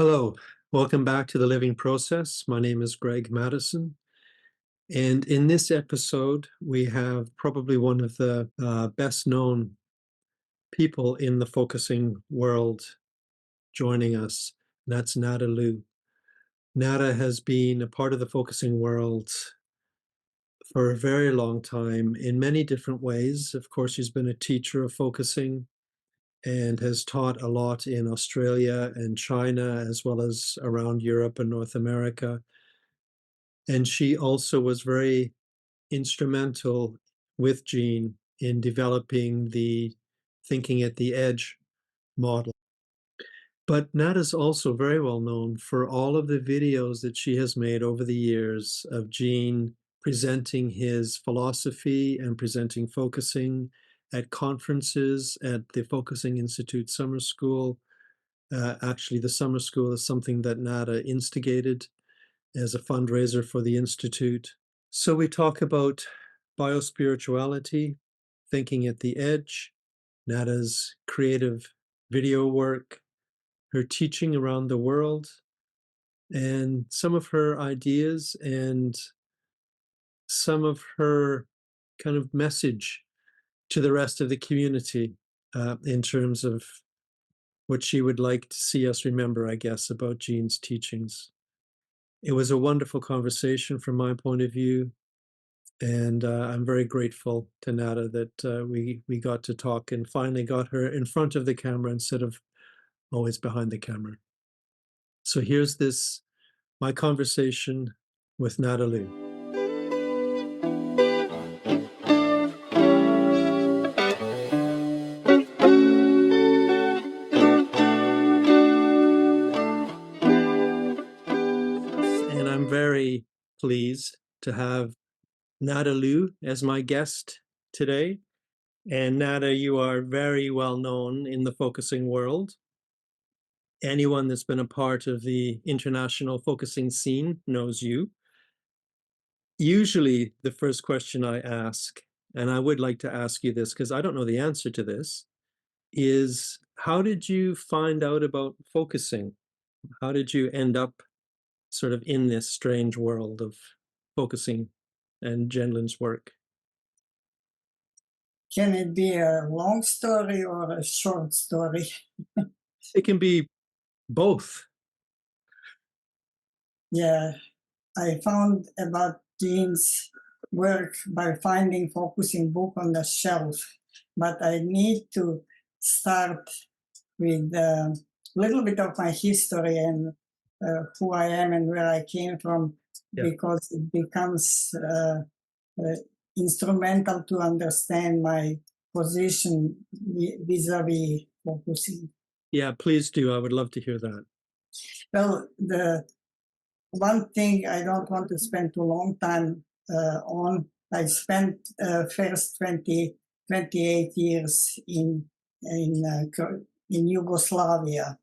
Hello, welcome back to The Living Process. My name is Greg Madison. And in this episode, we have probably one of the best known people in the focusing world joining us. And that's Nadalou. Nada has been a part of the focusing world for a very long time in many different ways. Of course, she's been a teacher of focusing and has taught a lot in Australia and China, as well as around Europe and North America. And she also was very instrumental with Gene in developing the thinking at the edge model. But Nada's also very well known for all of the videos that she has made over the years of Gene presenting his philosophy and presenting focusing at conferences at the Focusing Institute Summer School. Actually, the summer school is something that Nada instigated as a fundraiser for the Institute. So we talk about biospirituality, thinking at the edge, Nada's creative video work, her teaching around the world, and some of her ideas and some of her kind of message to the rest of the community in terms of what she would like to see us remember, I guess, about Gene's teachings. It was a wonderful conversation from my point of view. And I'm very grateful to Nada that we got to talk and finally got her in front of the camera instead of always behind the camera. So here's my conversation with Nadalou. And I'm very pleased to have Nadalou as my guest today. And Nada, you are very well known in the focusing world. Anyone that's been a part of the international focusing scene knows you. Usually the first question I ask, and I would like to ask you this because I don't know the answer to this, is how did you find out about focusing? How did you end up sort of in this strange world of focusing and Gendlin's work? Can it be a long story or a short story? It can be both. Yeah, I found about Gene's work by finding focusing book on the shelf, but I need to start with a little bit of my history and who I am and where I came from, because it becomes instrumental to understand my position vis-a-vis focusing. Yeah, please do. I would love to hear that. Well, the one thing I don't want to spend too long time on, I spent first 28 years in Yugoslavia.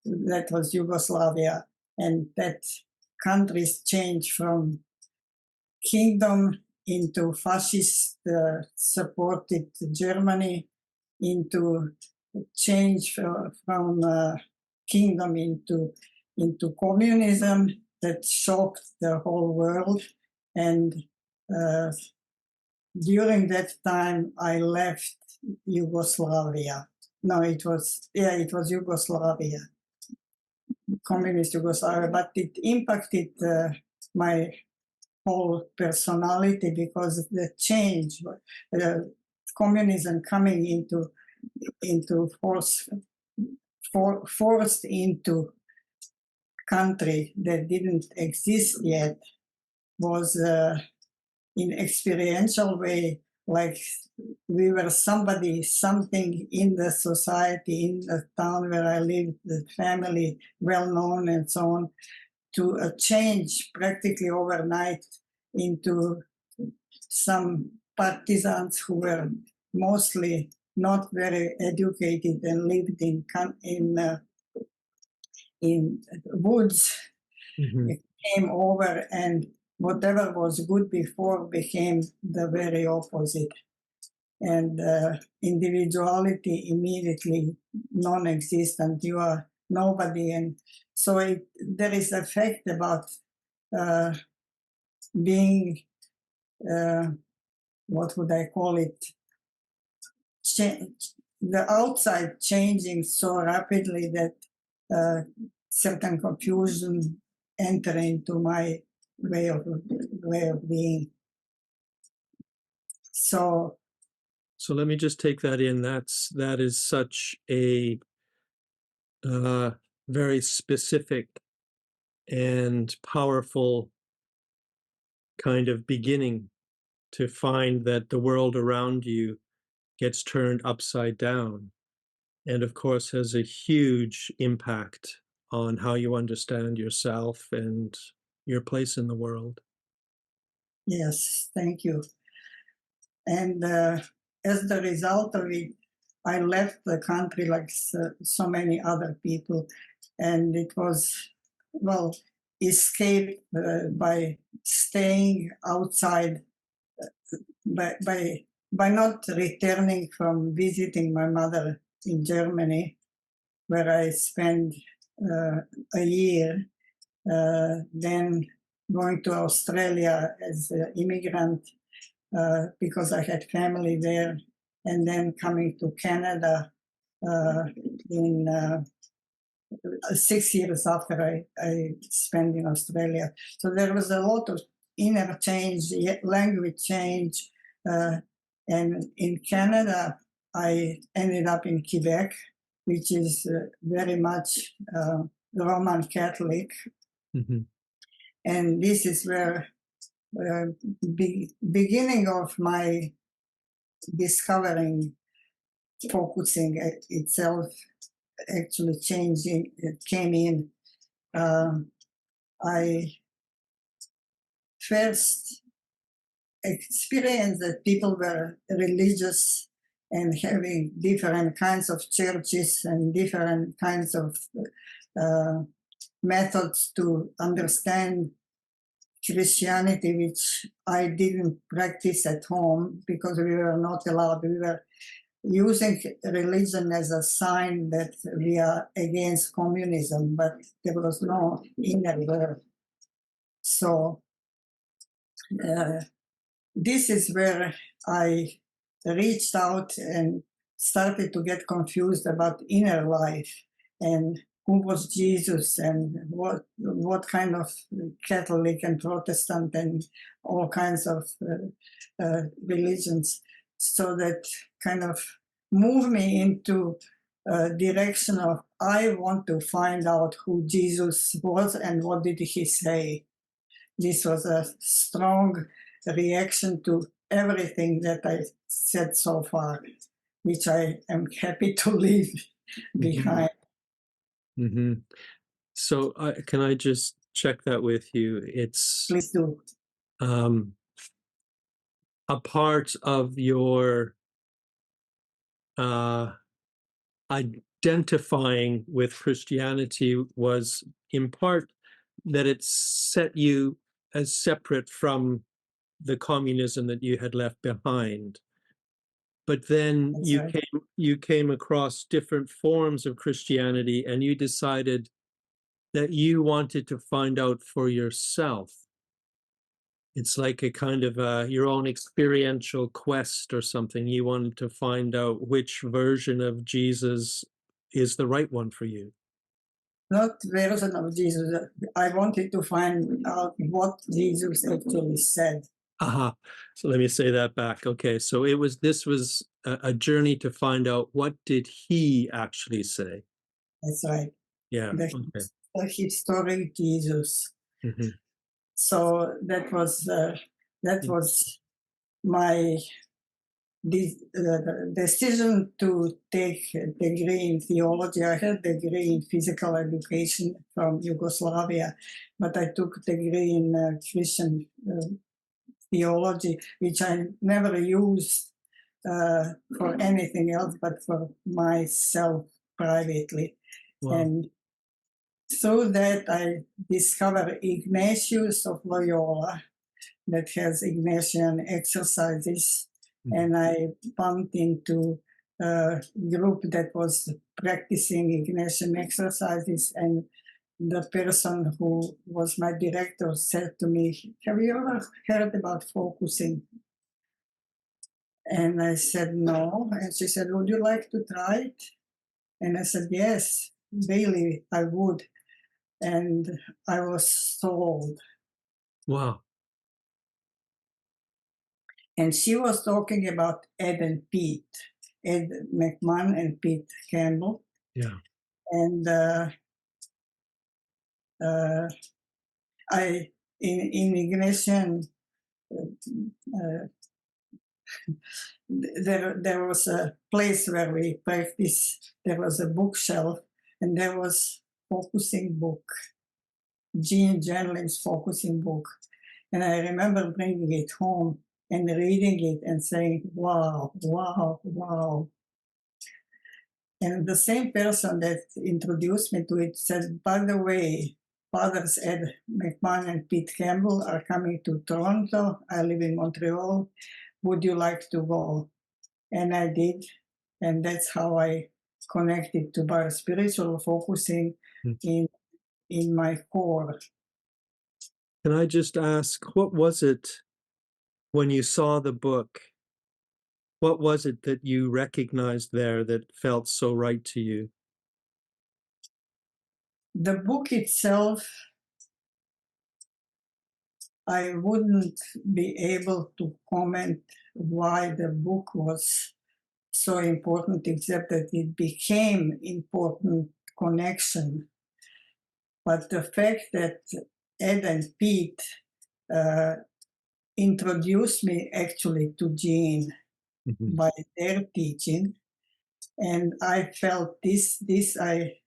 That was Yugoslavia, and that countries changed from kingdom into fascist supported Germany, into change from kingdom into communism that shocked the whole world. And during that time, I left Yugoslavia. No, it was Yugoslavia, communist Yugoslavia, but it impacted my whole personality because the change, communism coming into forced into country that didn't exist yet, was in experiential way like we were something in the society, in the town where I lived, the family well known and so on, to a change practically overnight into some partisans who were mostly not very educated and lived in woods. Mm-hmm. It came over, and whatever was good before became the very opposite. And individuality immediately non-existent. You are nobody. And so there is a fact about uh, being, what would I call it, the outside changing so rapidly that uh, certain confusion enter into my way of being. So let me just take that in. That is such a very specific and powerful kind of beginning to find that the world around you gets turned upside down, and of course has a huge impact on how you understand yourself and your place in the world. yes, thank you. And as the result of it, I left the country like so many other people, and it was, well, escape by staying outside, by not returning from visiting my mother in Germany, where I spent a year, then going to Australia as an immigrant because I had family there, and then coming to Canada in 6 years after I spent in Australia. So there was a lot of inner change, language change. And in Canada, I ended up in Quebec, which is very much Roman Catholic. Mm-hmm. And this is where beginning of my discovering focusing itself actually changing, it came in. I first experienced that people were religious and having different kinds of churches and different kinds of methods to understand Christianity, which I didn't practice at home because we were not allowed. We were using religion as a sign that we are against communism, but there was no inner world. So this is where I reached out and started to get confused about inner life and who was Jesus and what kind of Catholic and Protestant and all kinds of religions. So that kind of moved me into a direction of I want to find out who Jesus was and what did he say. This was a strong reaction to everything that I said so far, which I am happy to leave behind. Mm-hmm. So can I just check that with you? It's Please do. A part of your identifying with Christianity was in part that it set you as separate from the communism that you had left behind. But then That's right. you came across different forms of Christianity, and you decided that you wanted to find out for yourself. It's like a kind of your own experiential quest or something. You wanted to find out which version of Jesus is the right one for you. Not version of Jesus. I wanted to find out what Jesus actually said. Aha. So let me say that back. Okay. So this was a journey to find out what did he actually say. That's right. Yeah. The, Okay. the historic Jesus. Mm-hmm. So that was my decision to take a degree in theology. I had a degree in physical education from Yugoslavia, but I took a degree in Christian theology, which I never used for anything else but for myself privately. Wow. And through that, I discovered Ignatius of Loyola, that has Ignatian exercises, and I bumped into group that was practicing Ignatian exercises, and the person who was my director said to me, "Have you ever heard about focusing?" And I said, "No." And she said, "Would you like to try it?" And I said, "Yes, really, I would." And I was sold. Wow. And she was talking about Ed and Pete, Ed McMahon and Pete Campbell. Yeah. And uh, I, in Ignatian, uh, there was a place where we practiced. There was a bookshelf, and there was focusing book, Gene Gendlin's focusing book. And I remember bringing it home and reading it and saying, "Wow, wow, wow." And the same person that introduced me to it said, "By the way, Fathers Ed McMahon and Pete Campbell are coming to Toronto. I live in Montreal. Would you like to go?" And I did. And that's how I connected to biospiritual focusing Mm. in my core. Can I just ask, what was it when you saw the book? What was it that you recognized there that felt so right to you? The book itself, I wouldn't be able to comment why the book was so important, except that it became important connection. But the fact that Ed and Pete uh, introduced me actually to Gene Mhm. by their teaching, and I felt this I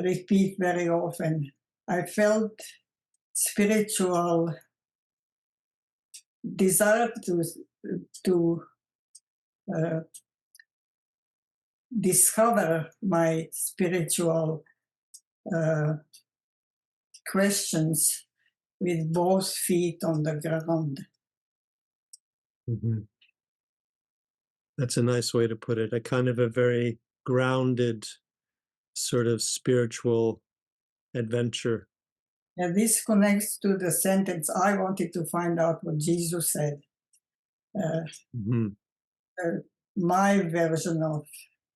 repeat very often. I felt spiritual desire to uh, discover my spiritual uh, questions with both feet on the ground. Mhm. That's a nice way to put it. A kind of a very grounded, sort of spiritual adventure. And this connects to the sentence, "I wanted to find out what Jesus said." Uh, Mhm. my version of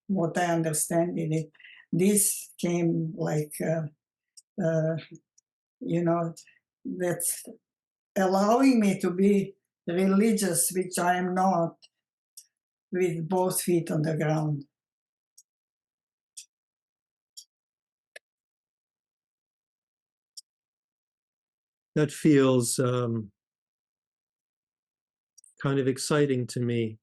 what I understand in it, this came like, uh, that's allowing me to be religious, which I am not, with both feet on the ground. That feels kind of exciting to me,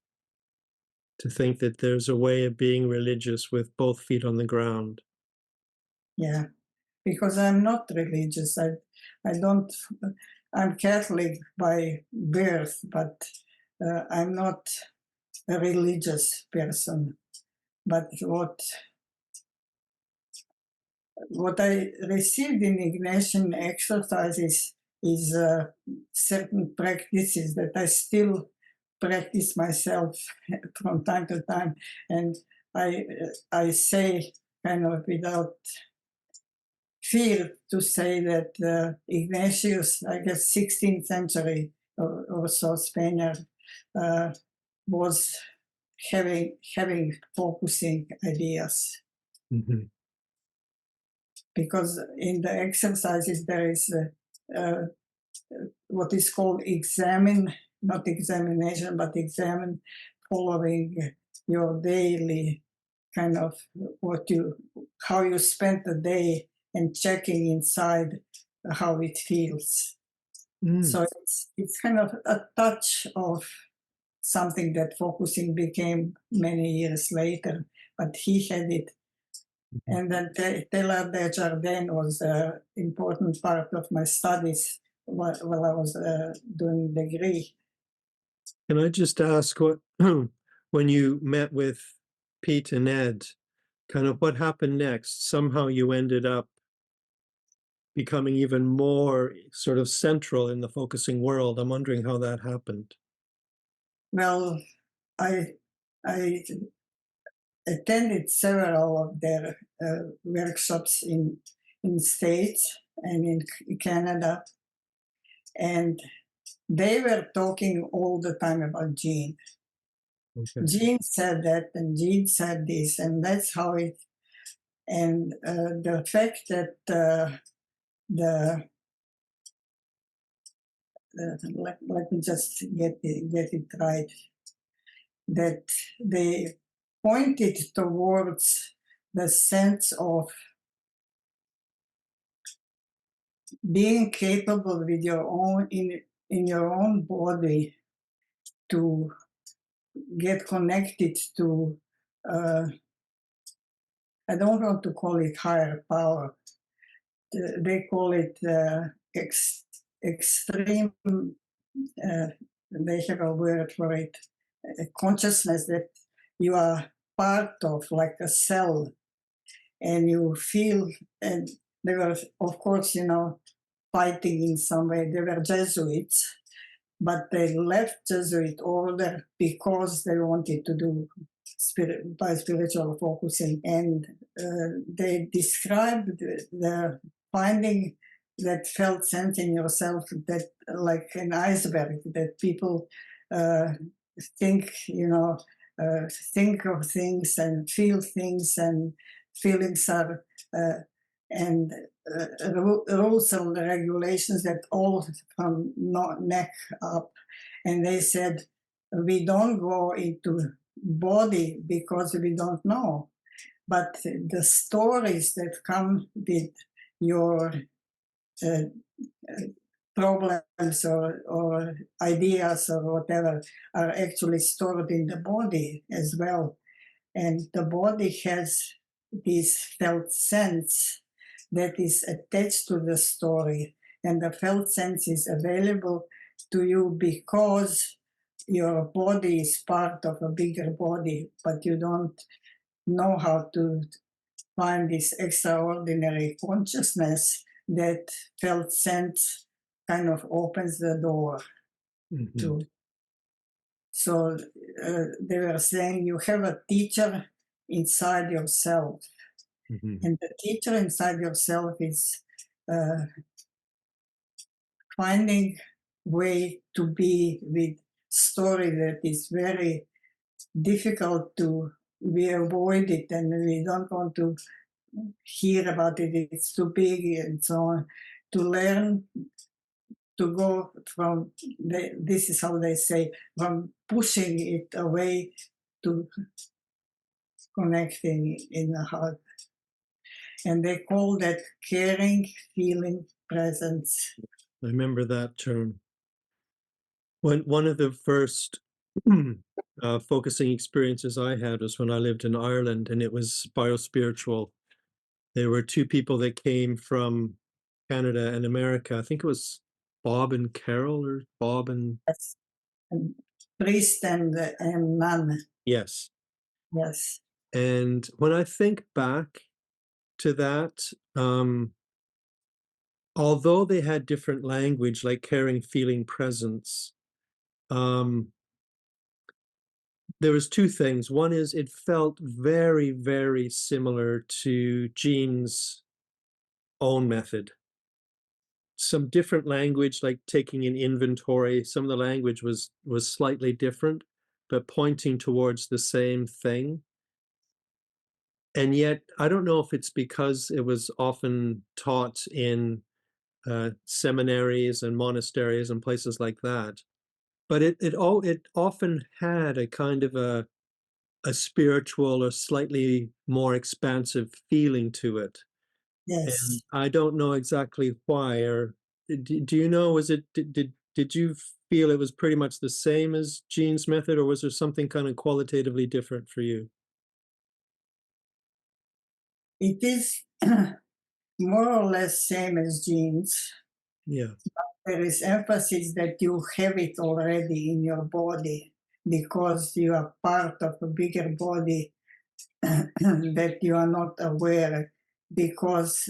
to think that there's a way of being religious with both feet on the ground. Yeah, because I'm not religious. I don't, I'm Catholic by birth, but I'm not a religious person. But what I received in Ignatian exercises is certain practices that I still practice myself from time to time, and I say kind of without fear to say that Ignatius, I guess 16th century or so Spaniard, uh, was having focusing ideas, Mhm. because in the exercises there is what is called examine, not examination, but examine, following your daily kind of how you spent the day and checking inside how it feels. Mm. So it's kind of a touch of something that focusing became many years later, but he had it. Mhm. And then Taylor Desjardins was an important part of my studies while I was doing degree. Can I just ask what, when you met with Pete and Ed, kind of what happened next? Somehow you ended up becoming even more sort of central in the focusing world. I'm wondering how that happened. Well, I I attended several of their workshops in States and in Canada, and they were talking all the time about Gene. Okay. Gene said that, and Gene said this, and that's how it. And the fact that the let me just get it right, that they pointed towards the sense of being capable with your own in your own body to get connected to I don't want to call it higher power. They call it extreme. They have a word for it. Consciousness that you are part of, like a cell, and you feel. And they were, of course, fighting in some way. They were Jesuits, but they left Jesuit order because they wanted to do by spiritual focusing, and they described the finding that felt sense in yourself, that like an iceberg, that people think, think of things and feel things, and feelings are and rules and regulations that all from neck up. And they said, we don't go into body because we don't know, but the stories that come with your uh, problems or ideas or whatever are actually stored in the body as well. And the body has this felt sense that is attached to the story, and the felt sense is available to you because your body is part of a bigger body, but you don't know how to find this extraordinary consciousness that felt sense kind of opens the door to. So they were saying you have a teacher inside yourself, and the teacher inside yourself is finding way to be with story that is very difficult to we avoid it, and we don't want to hear about it. It's too big and so on. To learn to go from this is how they say, from pushing it away to connecting in the heart. And they call that caring, feeling, presence. I remember that term. One of the first focusing experiences I had was when I lived in Ireland, and it was biospiritual. There were two people that came from Canada and America. I think it was Bob and Carol, or Bob and... Yes. And priest and nun. Yes. Yes. And when I think back to that, although they had different language, like caring, feeling, presence, there was two things. One is it felt very, very similar to Gene's own method. Some different language, like taking an inventory. Some of the language was slightly different, but pointing towards the same thing. And yet, I don't know if it's because it was often taught in seminaries and monasteries and places like that, but it often had a kind of a spiritual or slightly more expansive feeling to it. And Yes. I don't know exactly why. Or do you know, was it did you feel it was pretty much the same as Gene's method, or was there something kind of qualitatively different for you? It is more or less same as genes. Yeah. There is emphasis that you have it already in your body because you are part of a bigger body that you are not aware, because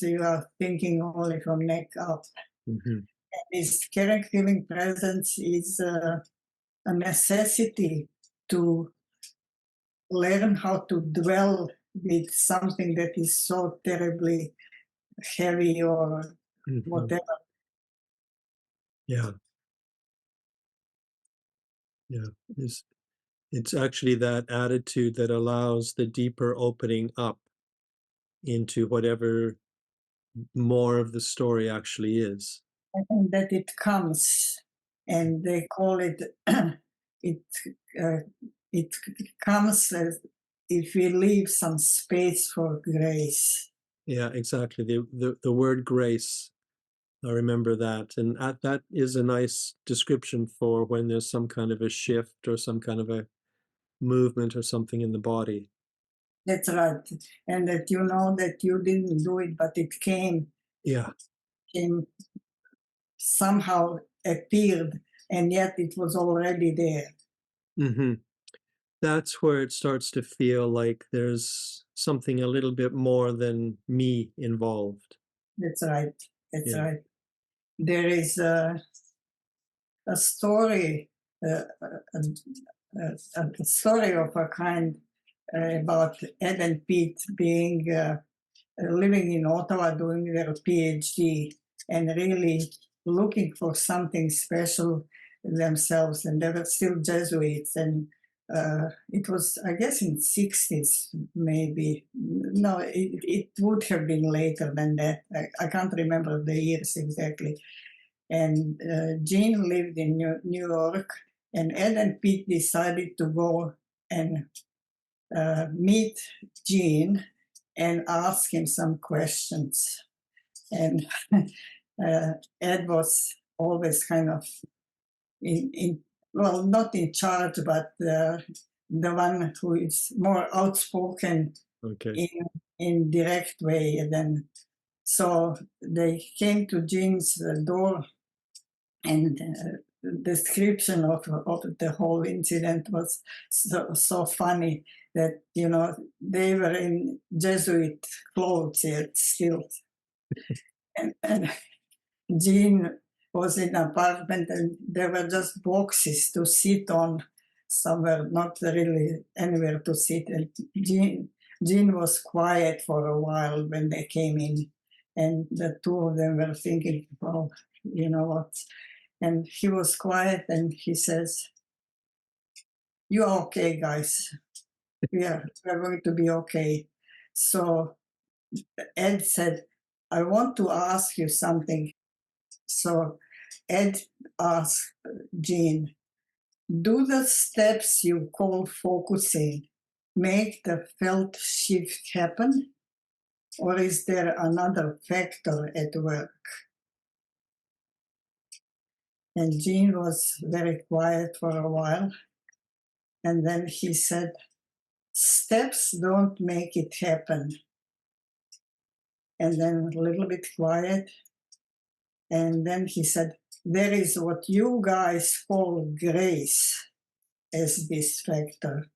you are thinking only from neck up. This caring, feeling, presence is a necessity to learn how to dwell with something that is so terribly heavy or Mhm. whatever. Yeah, yeah. It's actually that attitude that allows the deeper opening up into whatever more of the story actually is. And that it comes, and they call it it uh, it comes as if we leave some space for grace. Yeah, exactly. The word grace, I remember that. And that is a nice description for when there's some kind of a shift or some kind of a movement or something in the body. That's right, and that you know that you didn't do it, but it Yeah. came somehow appeared, and yet it was already there. Hmm. That's where it starts to feel like there's something a little bit more than me involved. That's right. That's Yeah. right. There is a story, a story of a kind about Ed and Pete being living in Ottawa doing their PhD and really looking for something special themselves. And they were still Jesuits. And it was, I guess, in 60s, maybe. No, it would have been later than that. I can't remember the years exactly. And Gene lived in New York, and Ed and Pete decided to go and meet Gene and ask him some questions. And Ed was always kind of in well, not in charge, but the one who is more outspoken Okay. in direct way. And then so they came to Gene's door, and description of the whole incident was so funny that they were in Jesuit clothes yet still, and Jean was in an apartment and there were just boxes to sit on somewhere, not really anywhere to sit. And Jean was quiet for a while when they came in, and the two of them were thinking, oh, you know what? And he was quiet and he says, "You're okay, guys. We're going to be okay." So Ed said, "I want to ask you something." So Ed asked Jean, "Do the steps you call focusing make the felt shift happen? Or is there another factor at work?" And Jean was very quiet for a while. And then he said, "Steps don't make it happen." And then a little bit quiet. And then he said, "There is what you guys call grace as this factor."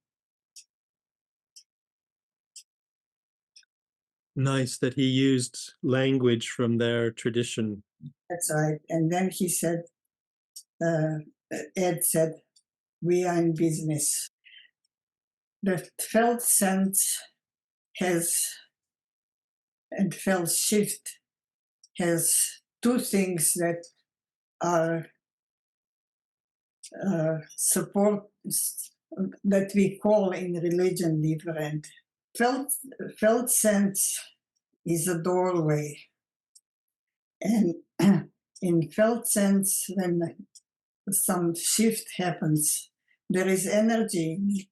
Nice that he used language from their tradition. That's right. And then he said, uh, Ed said, "We are in business." The felt sense has, and felt shift has two things that are support, that we call in religion different. Felt, felt sense is a doorway. And in felt sense, when some shift happens, there is energy.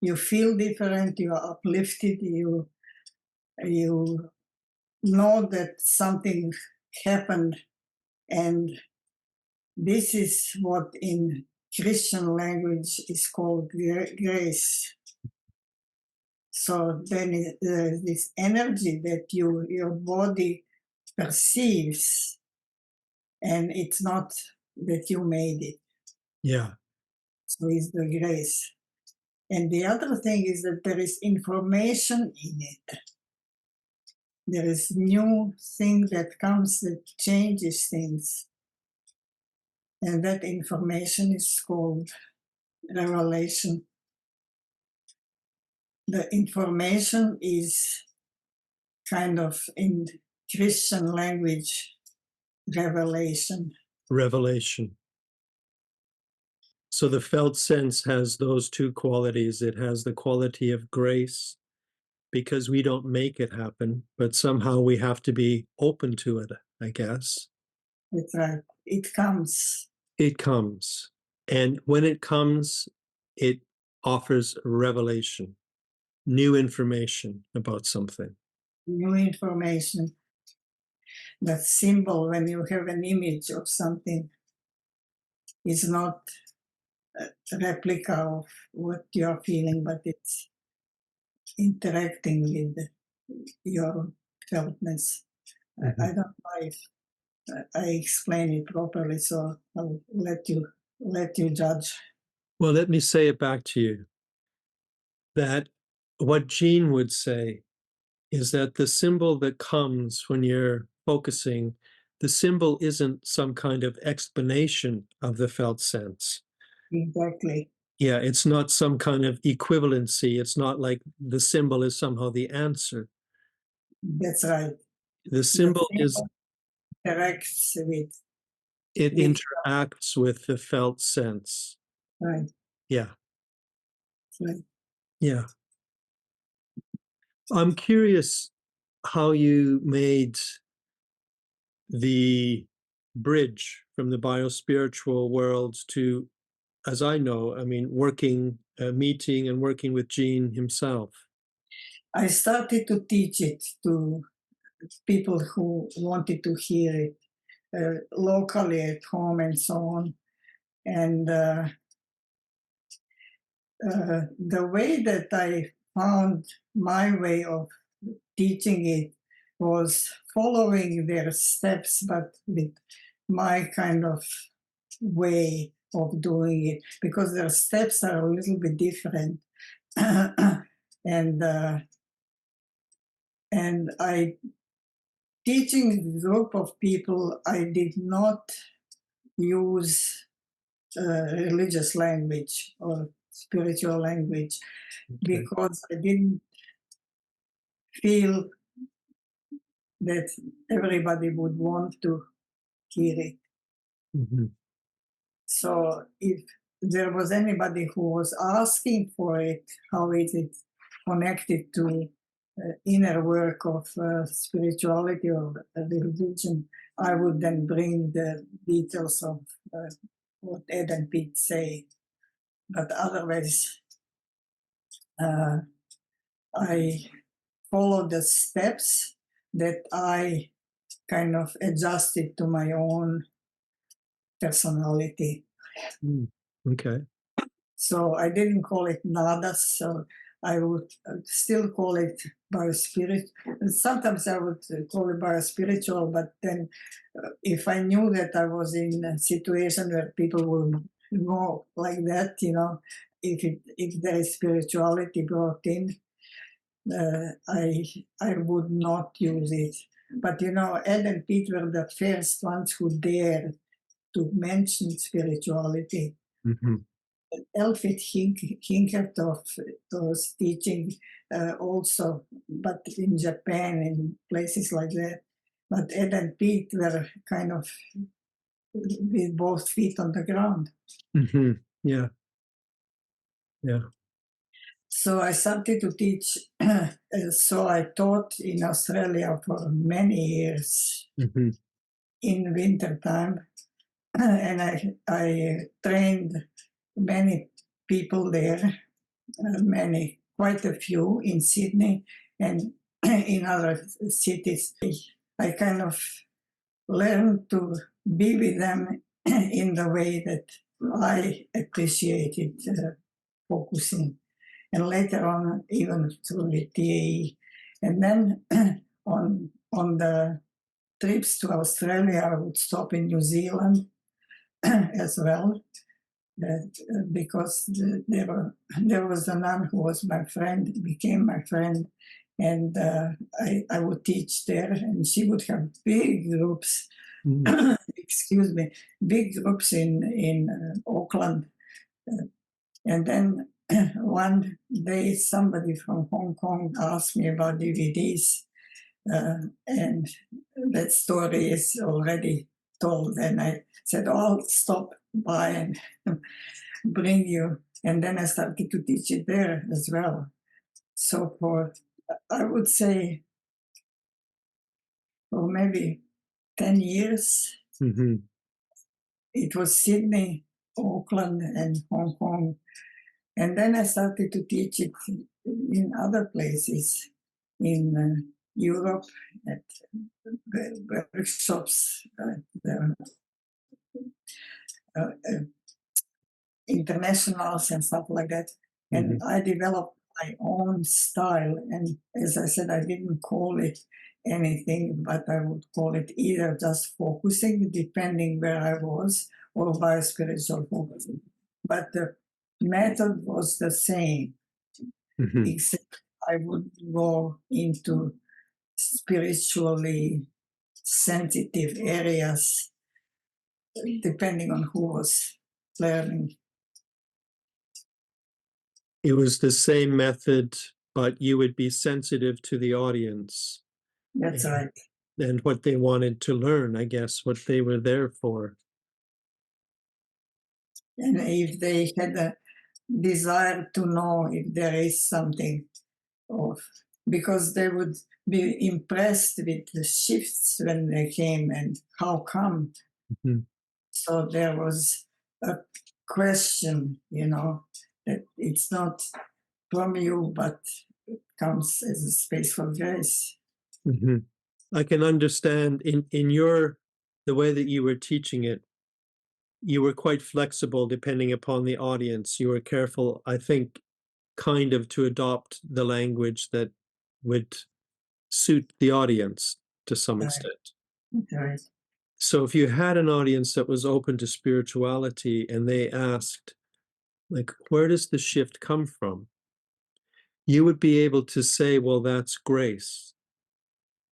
You feel different, you are uplifted, you know that something happened. And this is what in Christian language is called grace. So then there's this energy that your body perceives, and it's not that you made it. Yeah. So it's the grace. And the other thing is that there is information in it. There is new thing that comes that changes things. And that information is called revelation. the information is kind of in Christian language revelation. Revelation. So the felt sense has those two qualities. It has the quality of grace because we don't make it happen, but somehow we have to be open to it, I guess. That's right. It comes. It comes. And when it comes, it offers revelation, new information about something. New information. That symbol, when you have an image of something, is not a replica of what you're feeling, but it's interacting with your feltness. I don't know if I explain it properly, so I'll let you judge. Well, let me say it back to you that what Gene would say is that the symbol that comes when you're focusing, the symbol isn't some kind of explanation of the felt sense. Exactly. Yeah, it's not some kind of equivalency. It's not like the symbol is somehow the answer. That's right. The The symbol is, symbol interacts it with interacts with the felt sense. right. Yeah, Right. yeah. I'm curious how you made the bridge from the biospiritual world to, as I know, I mean, meeting and working with Gene himself. I started to teach it to people who wanted to hear it locally at home and so on. And the way that I found my way of teaching it was following their steps, but with my kind of way of doing it, because their steps are a little bit different. and I teaching a group of people, I did not use religious language or spiritual language because I didn't feel that everybody would want to hear it. Mhm. So if there was anybody who was asking for it, how is it connected to inner work of spirituality or religion, I would then bring the details of what Ed and Pete say. But otherwise, I follow the steps that I kind of adjusted to my own personality. Okay. So I didn't call it nada, so I would still call it biospirit. Sometimes I would call it biospiritual, but then if I knew that I was in a situation where people would go like that, if there is spirituality brought in, I would not use it. But Ed and Pete were the first ones who dared to mention spirituality. Mm-hmm. Elfrid Hinkertoff was teaching also, but in Japan and places like that. But Ed and Pete were kind of with both feet on the ground. Mm-hmm. Yeah. Yeah. So I started to teach. So I taught in Australia for many years Mm-hmm. in winter time, and I trained many people there, quite a few in Sydney and in other cities. I kind of learned to be with them in the way that I appreciated focusing. And later on, even through the TAE. And then on the trips to Australia, I would stop in New Zealand as well. Because there was a nun who was my friend, became my friend, and I would teach there, and she would have big groups. Excuse me, big groups in Auckland, and then one day somebody from Hong Kong asked me about DVDs, and that story is already told. And I said, "Oh, I'll stop by and bring you." And then I started to teach it there as well. So I would say, for maybe 10 years, Hmm. it was Sydney, Auckland, and Hong Kong. And then I started to teach it in other places, in Europe, at workshops, the, internationals and stuff like that. And I developed my own style. And as I said, I didn't call it anything, but I would call it either just focusing, depending where I was, or by spiritual focusing. But the method was the same, Hmm. except I would go into spiritually sensitive areas, depending on who was learning. It was the same method, but you would be sensitive to the audience That's right. and what they wanted to learn, I guess, what they were there for. And if they had a desire to know if there is something of, because they would be impressed with the shifts when they came and how come. Mhm. So there was a question, that it's not from you, but it comes as a space for grace. Mhm. I can understand in the way that you were teaching it, you were quite flexible depending upon the audience. You were careful, I think, kind of to adopt the language that would suit the audience to some Right. extent. Right. So if you had an audience that was open to spirituality and they asked, like, where does the shift come from? You would be able to say, well, that's grace.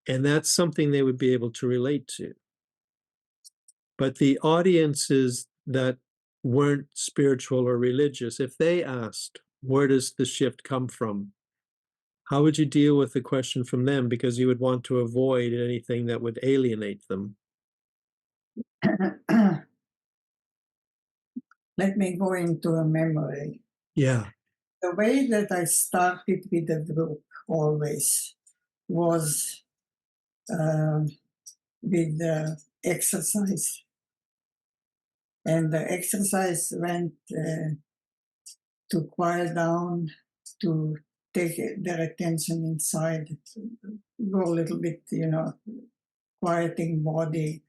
And that's something they would be able to relate to. But the audiences that weren't spiritual or religious, if they asked, where does the shift come from? How would you deal with the question from them? Because you would want to avoid anything that would alienate them. Let me go into a memory. Yeah. The way that I started with the group always was with the exercise. And the exercise went to quiet down, to take their attention inside, go a little bit, quieting body,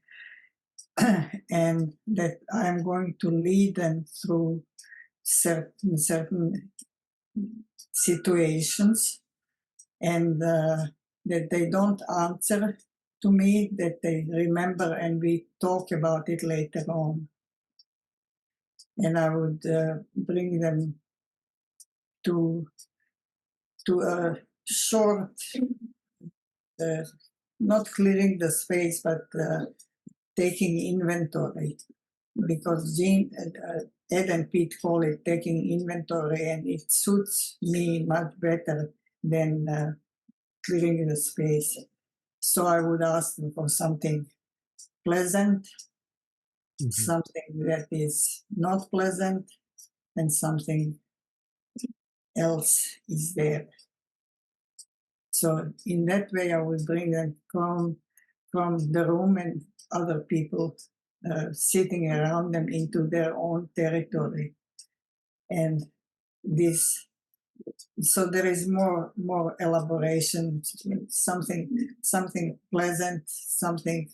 and that I'm going to lead them through certain situations, and that they don't answer to me, that they remember, and we talk about it later on. And I would bring them to a short, uh, not clearing the space, but taking inventory, because Ed and Pete call it taking inventory, and it suits me much better than clearing the space. So I would ask them for something pleasant, something that is not pleasant, and something else is there. So in that way, I would bring them from the room and other people sitting around them into their own territory. And this, so there is more elaboration, something pleasant, something.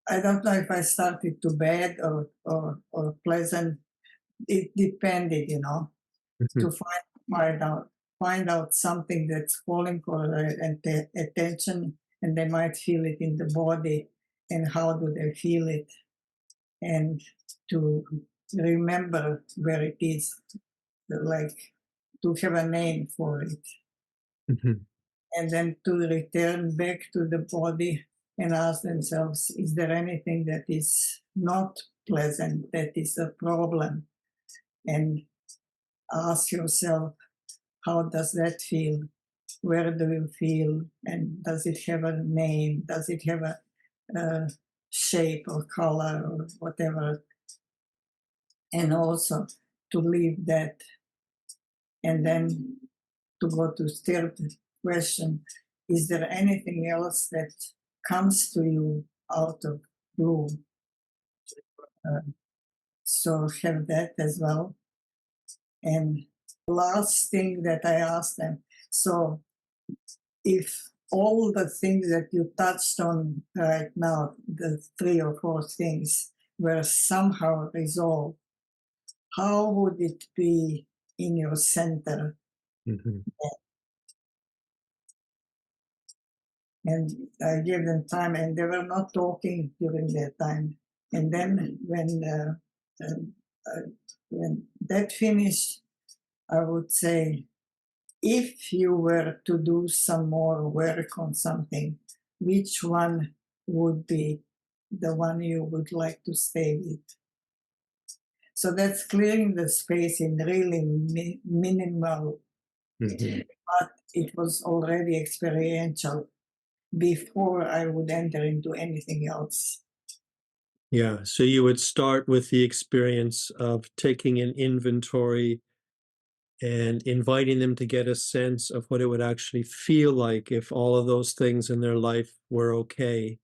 I don't know if I started to bad or pleasant. It depended, to find out something that's calling for attention, and they might feel it in the body, and how do they feel it, and to remember where it is, like to have a name for it, and then to return back to the body and ask themselves, is there anything that is not pleasant, that is a problem? And ask yourself, how does that feel? Where do you feel? And does it have a name? Does it have a shape or color or whatever? And also to leave that. And then to go to third question, is there anything else that comes to you out of blue? So have that as well. And last thing that I asked them, so if all the things that you touched on right now, the 3 or 4 things, were somehow resolved, how would it be in your center? Mhm. And I gave them time, and they were not talking during that time. And then when that finished, I would say, if you were to do some more work on something, which one would be the one you would like to stay with? So that's clearing the space in really minimal, Mhm. but it was already experiential before I would enter into anything else. Yeah, so you would start with the experience of taking an inventory and inviting them to get a sense of what it would actually feel like if all of those things in their life were okay.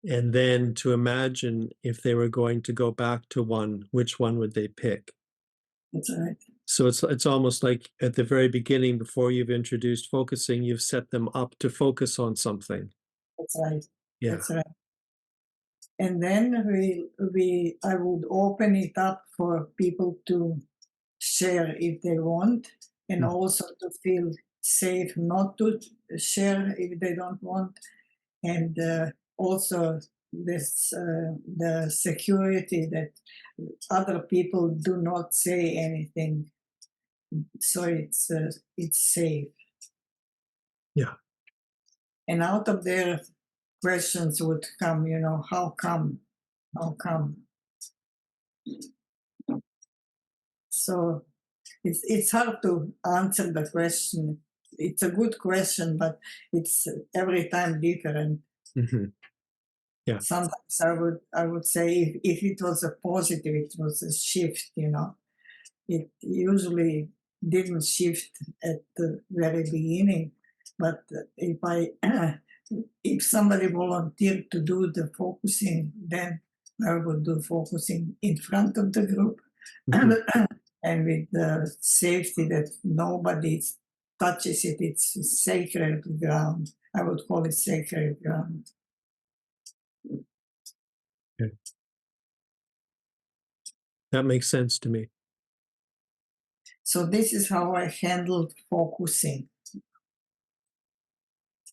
And then to imagine if they were going to go back to one, which one would they pick? That's right. So it's almost like at the very beginning, before you've introduced focusing, you've set them up to focus on something. That's right. Yeah. That's right. And then I would open it up for people to share if they want, and Mm. also to feel safe not to share if they don't want, and also this the security that other people do not say anything, so it's safe. Yeah. And out of their questions would come, how come, how come. So it's hard to answer the question. It's a good question, but it's every time different. Mhm. Yeah. Sometimes I would say if it was a positive, it was a shift. It usually didn't shift at the very beginning, but if somebody volunteered to do the focusing, then I would do focusing in front of the group. Mhm. And with the safety that nobody touches it. It's sacred ground. I would call it sacred ground. Okay. That makes sense to me. So this is how I handled focusing.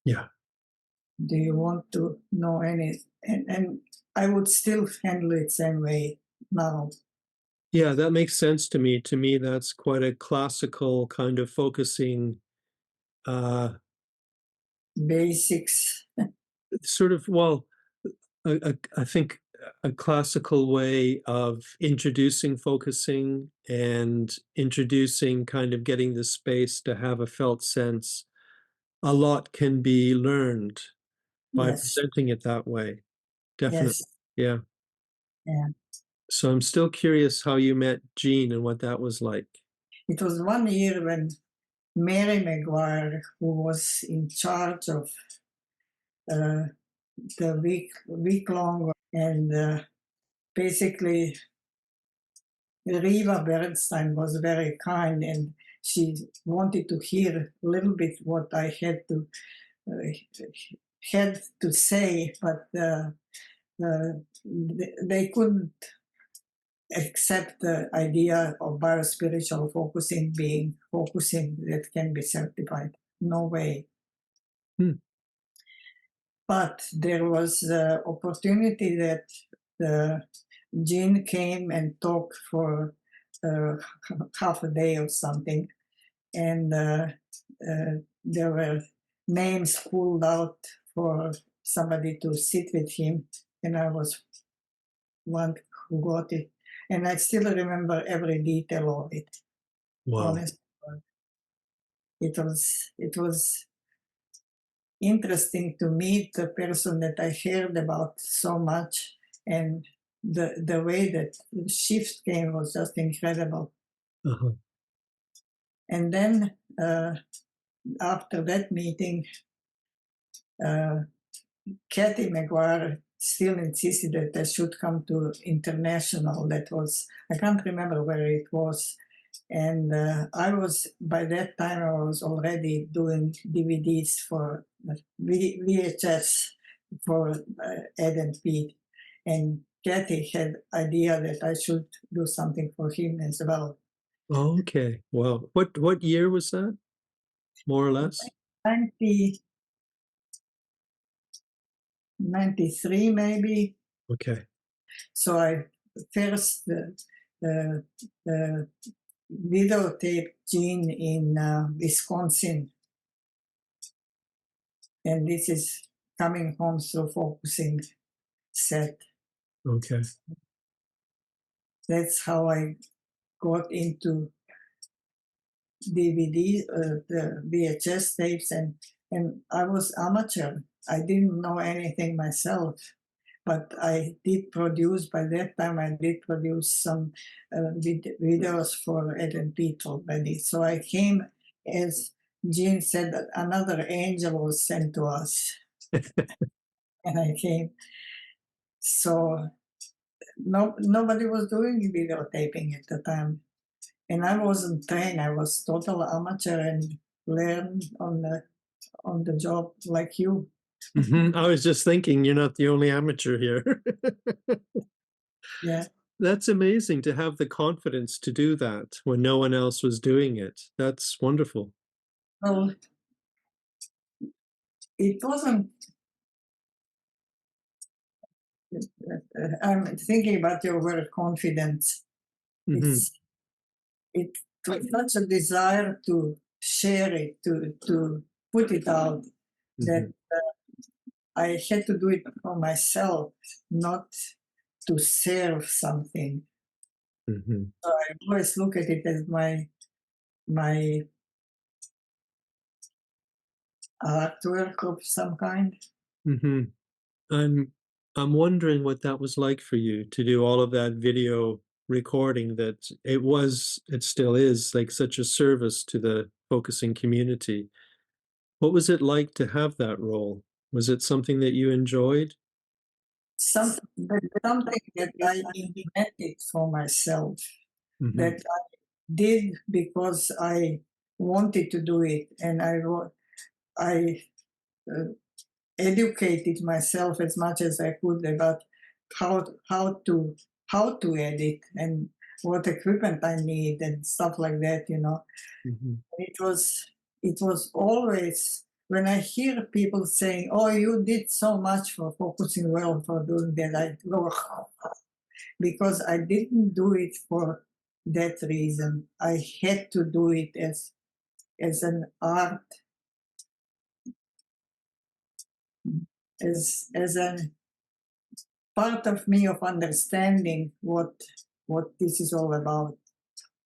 Yeah. Do you want to know any? And I would still handle it same way now. Yeah, that makes sense to me. To me, that's quite a classical kind of focusing, uh, Basics. sort of, well, I think a classical way of introducing focusing and introducing kind of getting the space to have a felt sense. A lot can be learned by Yes. presenting it that way. Yes. Definitely. Yeah. Yeah. So I'm still curious how you met Gene and what that was like. It was one year when Mary McGuire, who was in charge of uh, the week long, and basically Riva Bernstein was very kind, and she wanted to hear a little bit what I had to say, but they couldn't accept the idea of biospiritual focusing being focusing that can be certified. No way. Hmm. But there was the opportunity that Gene came and talked for uh, half a day or something, and there were names pulled out for somebody to sit with him, and I was one who got it. And I still remember every detail of it. Wow. honestly. It was interesting to meet the person that I heard about so much, and the way that the shift came was just incredible. Uh-huh. And then after that meeting, uh, Kathy McGuire still insisted that I should come to international. That was, I can't remember where it was. And I was, by that time, I was already doing DVDs for VHS for Ed and Pete. And Kathy had idea that I should do something for him as well. Oh, okay. Wow. What year was that? More or less? 90, 93 maybe. Okay. So I first videotaped Gene in Wisconsin, and this is coming home through focusing set. Okay. That's how I got into DVD, the VHS tapes, and I was amateur. I didn't know anything myself, but I did produce. By that time, I did produce some videos for Ed and Pete already. So I came, as Gene said, that another angel was sent to us, and I came. So nobody was doing videotaping at the time. And I wasn't trained. I was total amateur and learned on the job like you. I was just thinking, you're not the only amateur here. Yeah. That's amazing to have the confidence to do that when no one else was doing it. That's wonderful. Well, it wasn't. I'm thinking about your word confidence. Hmm. It's it was such a desire to share it, to put it out, Hmm. that I had to do it for myself, not to serve something. Hmm. So I always look at it as my artwork of some kind. Hmm. I'm I'm wondering what that was like for you to do all of that video recording that it still is like such a service to the focusing community. What was it like to have that role? Was it something that you enjoyed? Something that I invented for myself, Hmm. that I did because I wanted to do it, and I uh, educated myself as much as I could about how how to how to edit and what equipment I need and stuff like that. Hmm. It was always, when I hear people saying, "Oh, you did so much for focusing well for doing that," I go, because I didn't do it for that reason. I had to do it as an art, as a part of me of understanding what this is all about,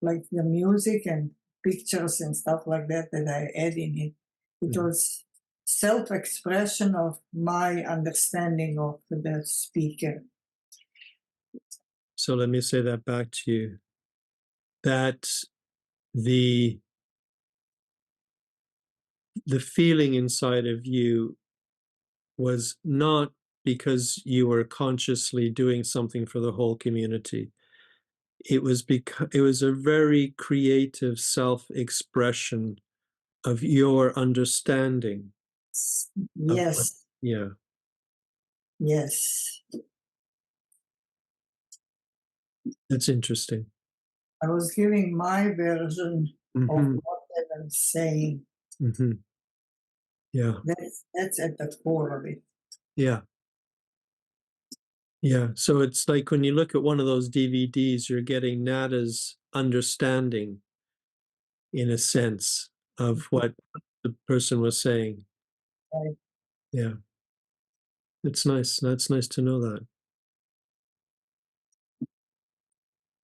like the music and pictures and stuff like that that I add in it. It was self-expression of my understanding of the speaker. So let me say that back to you. That the the feeling inside of you was not because you were consciously doing something for the whole community. It was because it was a very creative self-expression of your understanding of what, Yes, yeah. yes. That's interesting. I was giving my version of Hmm. what they were saying. Hmm. Yeah. That's at the core of it. Yeah. Yeah. So it's like when you look at one of those DVDs, you're getting Nada's understanding in a sense of what the person was saying. Right? Yeah. It's nice. That's nice to know that.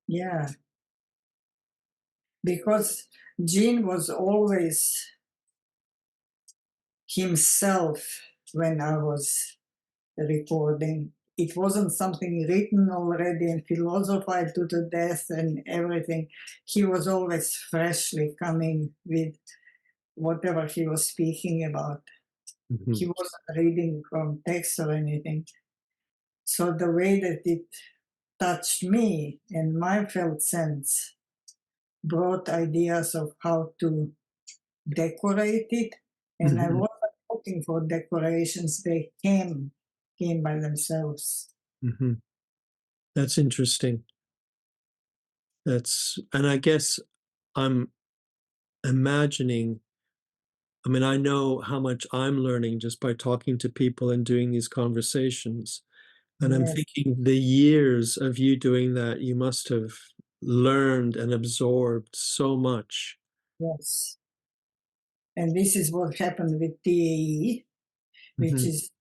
Yeah. because Gene was always himself when I was recording. It wasn't something written already and philosophized to the death and everything. He was always freshly coming with whatever he was speaking about. Mhm. He wasn't reading from text or anything. So the way that it touched me and my felt sense brought ideas of how to decorate it. And I Mhm. wasn't looking for decorations, they came by themselves. Mhm. That's interesting. And I guess I'm imagining, I mean, I know how much I'm learning just by talking to people and doing these conversations. And I'm Yes, thinking the years of you doing that, you must have learned and absorbed so much. yes. And this is what happened with TAE, which Mhm. is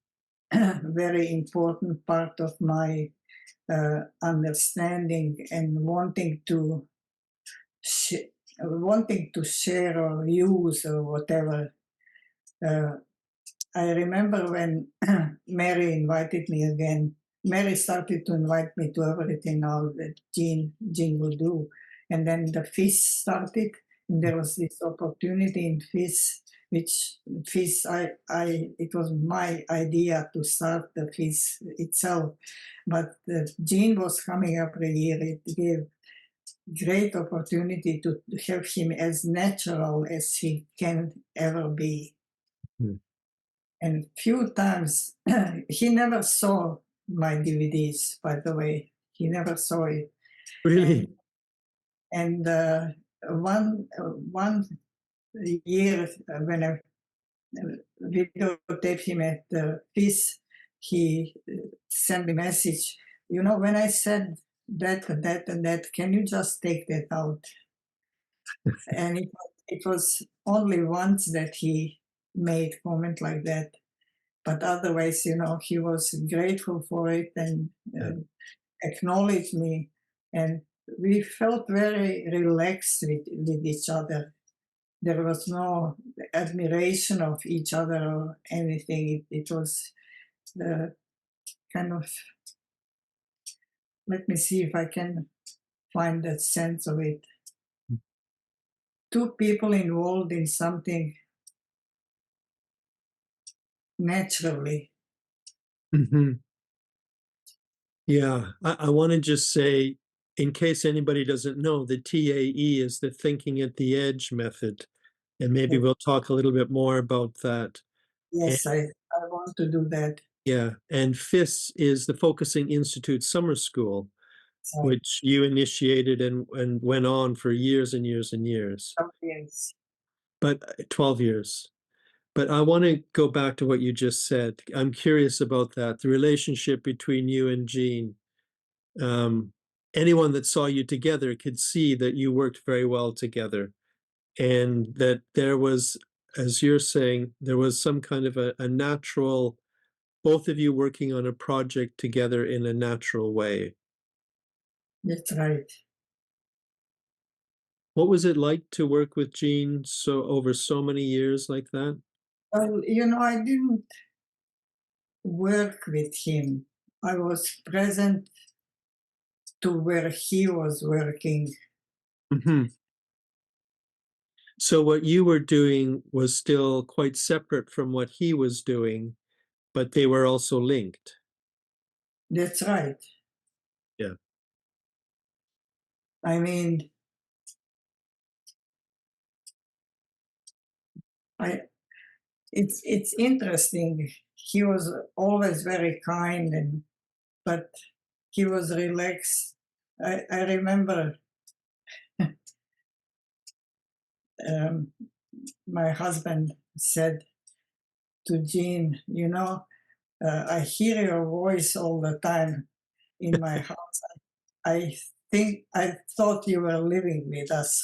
a very important part of my understanding and wanting to share or use or whatever. Uh, I remember when Mary invited me again. Mary started to invite me to everything now that Gene will do, and then the feast started. And there was this opportunity in feast, which feast it was my idea to start the feast itself, but Gene was coming every year. It gave great opportunity to have him as natural as he can ever be. Mhm. And few times he never saw my DVDs, by the way. He never saw it. Really? And one year when I videotaped him at the feast, he sent me a message. You know, when I said that, that, and that, can you just take that out? And it was only once that he made comment like that, but otherwise, you know, he was grateful for it and Yeah. acknowledged me, and we felt very relaxed with each other. There was no admiration of each other or anything. It was the kind of, let me see if I can find that sense of it. Two people involved in something naturally. Mhm. Yeah, I want to just say, in case anybody doesn't know, the TAE is the thinking at the edge method. And maybe we'll talk a little bit more about that. And Yes, I want to do that. yeah, and FIS is the Focusing Institute Summer School, So, which you initiated and went on for years and years and years, yes, but 12 years. But I want to go back to what you just said. I'm curious about that, the relationship between you and Gene. Um, Anyone that saw you together could see that you worked very well together, and that there was, as you're saying, there was some kind of a natural, both of you working on a project together in a natural way. that's right. What was it like to work with Gene so over so many years like that? Well, you know, I didn't work with him. I was present to where he was working. Mhm. So what you were doing was still quite separate from what he was doing, but they were also linked. That's right. Yeah. I mean, I it's interesting. He was always very kind, and but he was relaxed. I remember um, my husband said to Jean, you know, I hear your voice all the time in my house. I I thought you were living with us.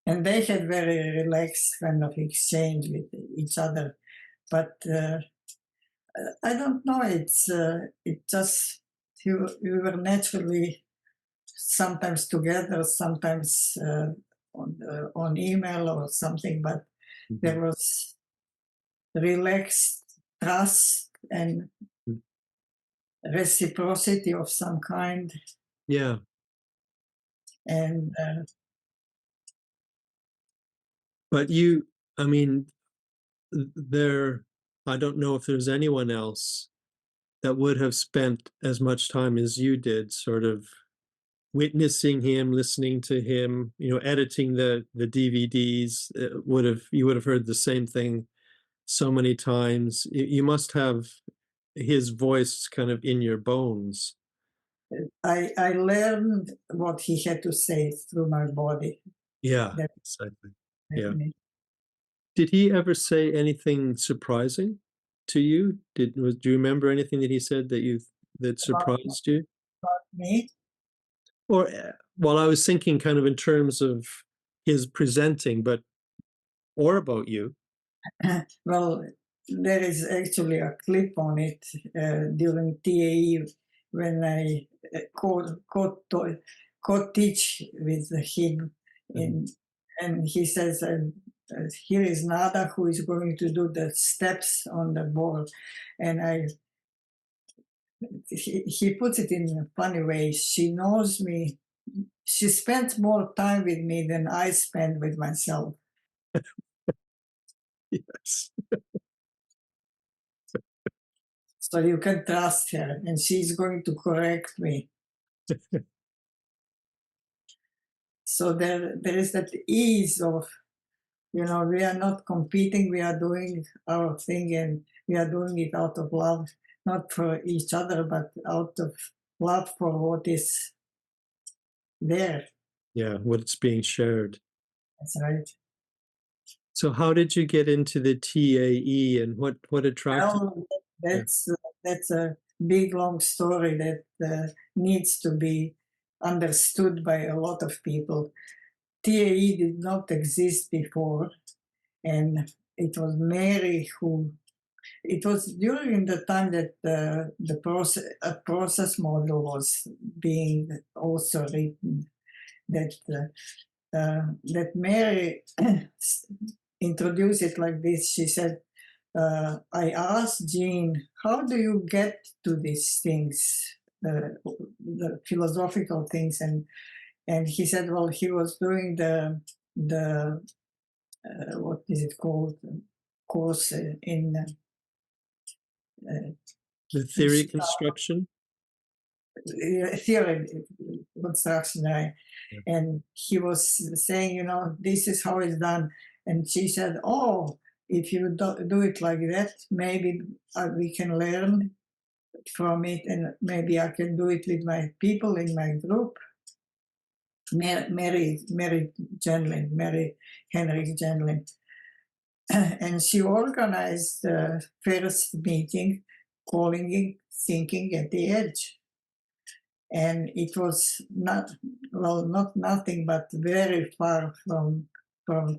And they had very relaxed kind of exchange with each other. But I don't know. It just we were naturally sometimes together, sometimes on email or something, but there was relaxed trust and Mhm. reciprocity of some kind. Yeah. And But I mean, there, I don't know if there's anyone else that would have spent as much time as you did, sort of witnessing him, listening to him, editing the DVDs. You would have heard the same thing so many times. You must have his voice kind of in your bones. I learned what he had to say through my body. Yeah, That exactly. made Yeah. me Did he ever say anything surprising to you? Do you remember anything that he said that about, surprised you? about me. Or well, I was thinking kind of in terms of his presenting, or about you. Well, there is actually a clip on it during TAE when I co-teach with him, Mhm. in, and he says, "Here is Nada who is going to do the steps on the board," and he puts it in a funny way. She knows me. She spent more time with me than I spend with myself. Yes. So you can trust her, and she's going to correct me. So there is that ease of, we are not competing, we are doing our thing, and we are doing it out of love, not for each other, but out of love for what is there. Yeah, what's being shared. That's right. So how did you get into the TAE, and what attracted Well, you? that's a big long story that needs to be understood by a lot of people. TAE did not exist before, and it was Mary who. It was during the time that the process model was being also written, that that Mary introduced it like this. She said, "I asked Gene, how do you get to these things, the philosophical things?" And he said, "Well, he was doing the what is it called, course in." The In theory construction? theory construction, right? Yeah. And he was saying, this is how it's done. And she said, "Oh, if you do it like that, maybe we can learn from it, and maybe I can do it with my people in my group." Mary Gendlin, Mary Henrik Gendlin. And she organized the first meeting, calling it Thinking at the Edge. And it was not nothing but very far from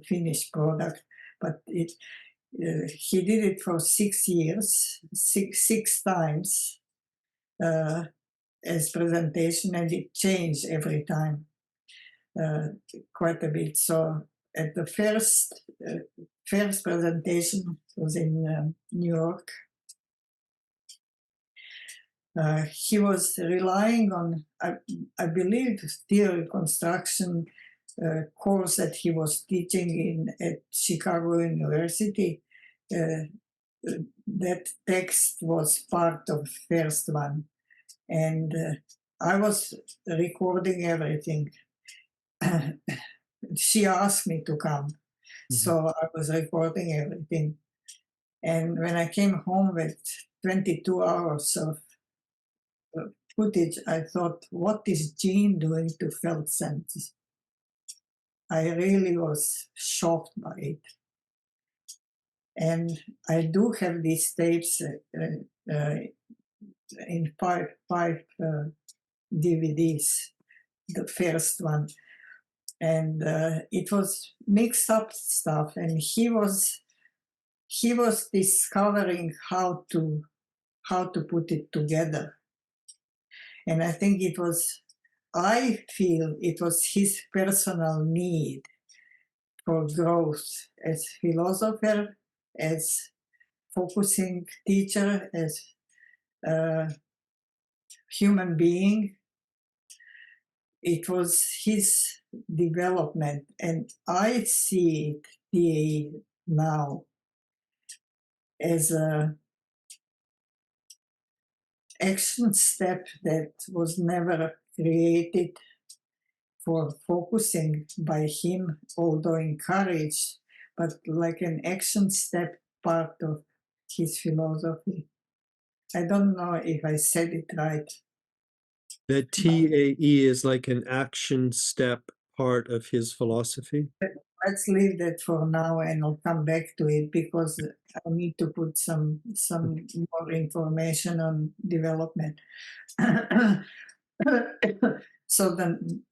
finished product. But he did it for 6 years, six times as presentation, and it changed every time quite a bit. So at the first presentation was in New York. He was relying on, I believe, theory construction course that he was teaching at Chicago University. That text was part of first one, and I was recording everything. She asked me to come, Mhm. so I was recording everything. And when I came home with 22 hours of footage, I thought, what is Gene doing to felt sense? I really was shocked by it. And I do have these tapes in five DVDs, the first one. And it was mixed up stuff, and he was discovering how to put it together. And I think it was I feel it was his personal need for growth as philosopher, as focusing teacher, as a human being. It was his development, and I see it TAE now as a action step that was never created for focusing by him, although encouraged, but like an action step part of his philosophy. I don't know if I said it right. That TAE is like an action step part of his philosophy. Let's leave that for now, and I'll come back to it because I need to put some more information on development. So then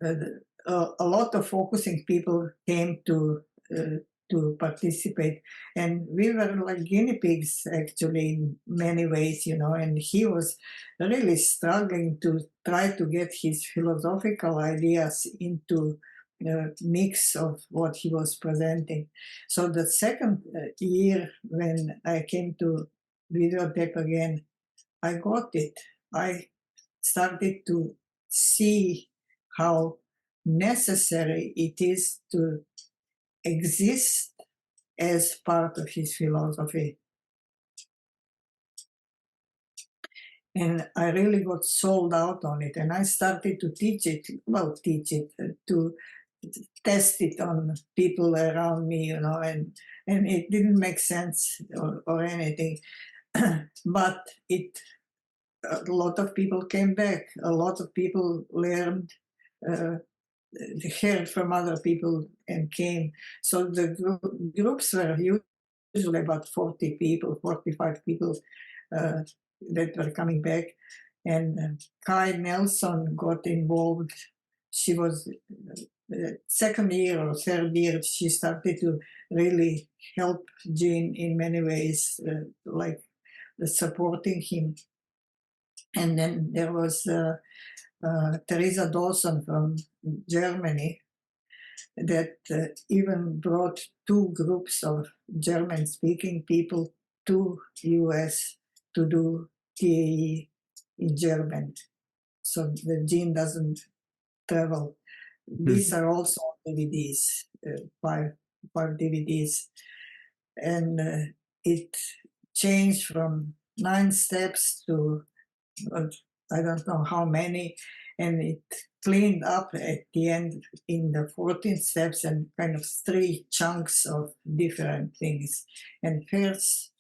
a lot of focusing people came to participate, and we were like guinea pigs actually in many ways, you know. And he was really struggling to try to get his philosophical ideas into the mix of what he was presenting. So the second year when I came to videotape again, I got it. I started to see how necessary it is to exist as part of his philosophy. And I really got sold out on it, and I started to teach it, to test it on people around me, you know, and it didn't make sense or anything. But a lot of people came back, a lot of people learned, uh, heard from other people and came. So the groups were usually about 40 people, 45 people uh, that were coming back. And Kai Nelson got involved. She was second year or third year, she started to really help Gene in many ways, like supporting him. And then there was Teresa Dawson from Germany that even brought two groups of German-speaking people to US to do TAE in German. So the Gene doesn't travel. These are also DVDs, five DVDs. And it changed from 9 steps to I don't know how many, and it cleaned up at the end in the 14 steps and kind of 3 chunks of different things. And first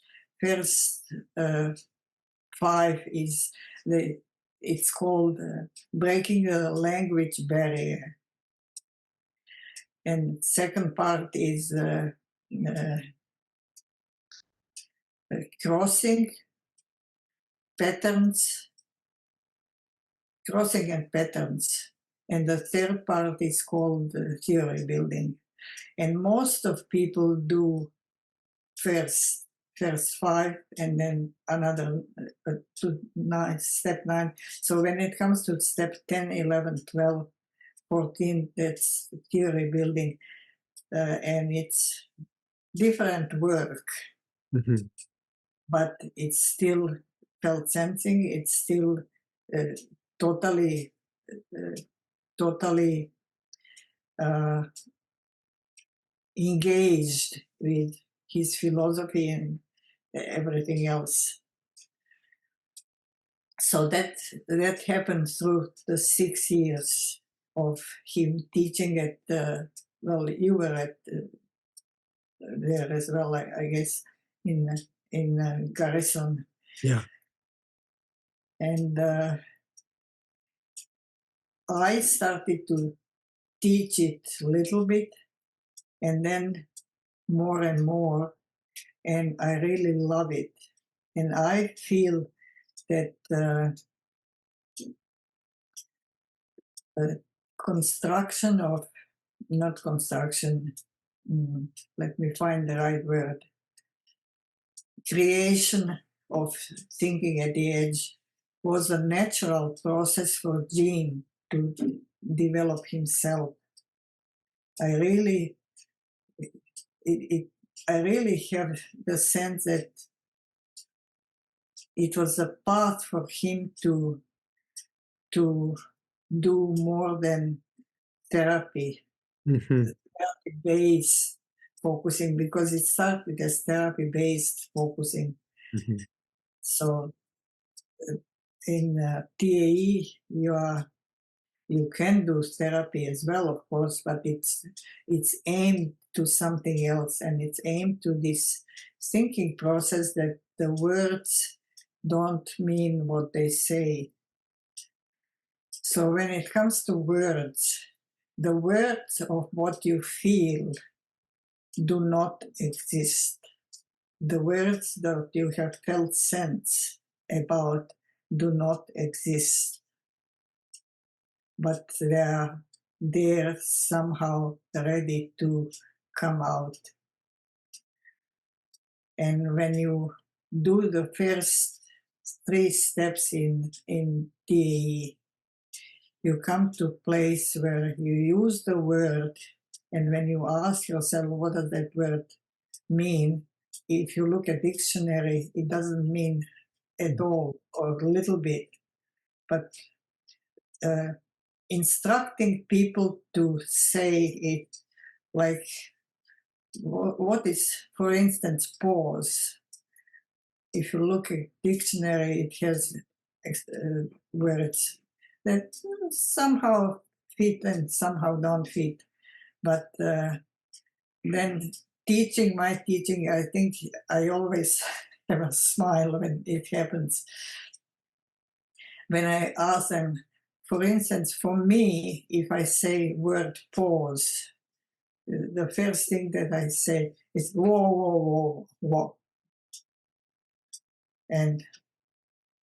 5 is it's called breaking the language barrier, and second part is crossing patterns. Crossing and patterns. And the third part is called theory building. And most of people do first 5 and then another to 9, step 9. So when it comes to step 10, 11, 12, 14, that's theory building. And it's different work, but it's still felt sensing. It's still totally engaged with his philosophy and everything else. So that happened through the 6 years of him teaching at well, you were at there as well, I guess, in Garrison. Yeah. And I started to teach it a little bit, and then more and more, and I really love it. And I feel that construction of, not construction, let me find the right word, creation of thinking at the edge was a natural process for Gene to develop himself. I really, I really have the sense that it was a path for him to do more than therapy, Mm-hmm. therapy-based focusing, because it started as therapy-based focusing. Mm-hmm. So in TAE, you can do therapy as well, of course, but it's aimed to something else, and it's aimed to this thinking process that the words don't mean what they say. So when it comes to words, the words of what you feel do not exist. The words that you have felt sense about do not exist, but they're somehow ready to come out. And when you do the first 3 steps in TAE, you come to a place where you use the word, and when you ask yourself, what does that word mean? If you look at dictionary, it doesn't mean at all or a little bit, but instructing people to say it, like, what is, for instance, pause? If you look at dictionary, it has words that somehow fit and somehow don't fit. But then my teaching, I think I always have a smile when it happens. When I ask them, for instance, for me, if I say word pause, the first thing that I say is whoa, whoa, whoa, whoa. And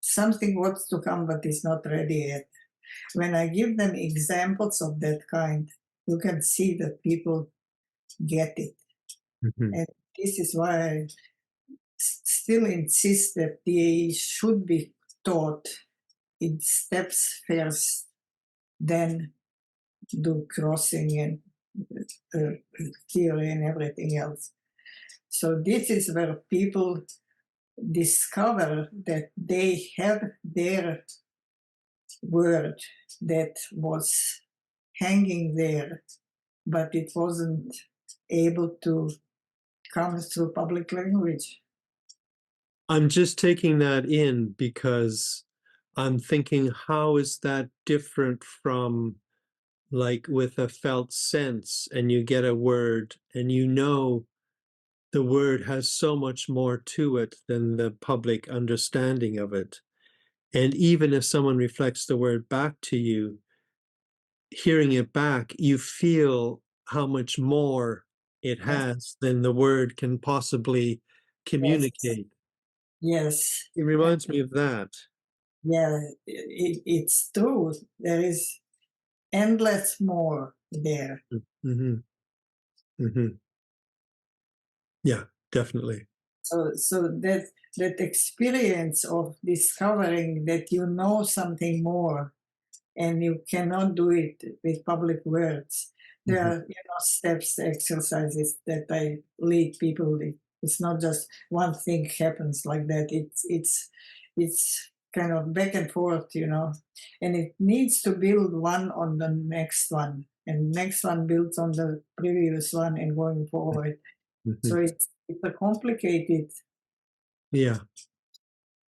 something wants to come, but is not ready yet. When I give them examples of that kind, you can see that people get it. Mm-hmm. And this is why I still insist that they should be taught in steps first, then do crossing and theory and everything else. So this is where people discover that they have their word that was hanging there, but it wasn't able to come through public language. I'm just taking that in because I'm thinking, how is that different from like with a felt sense, and you get a word and you know the word has so much more to it than the public understanding of it. And even if someone reflects the word back to you, hearing it back, you feel how much more it Yes, has than the word can possibly yes, communicate. yes. It And reminds me of that. yeah, it's true. There is endless more there. Mm-hmm. Mm-hmm. Yeah, definitely. So that experience of discovering that you know something more and you cannot do it with public words. There Mm-hmm. are steps, exercises that I lead people with. It's not just one thing happens like that. It's kind of back and forth, and it needs to build one on the next one, and next one builds on the previous one and going forward. Mm-hmm. So it's a Yeah.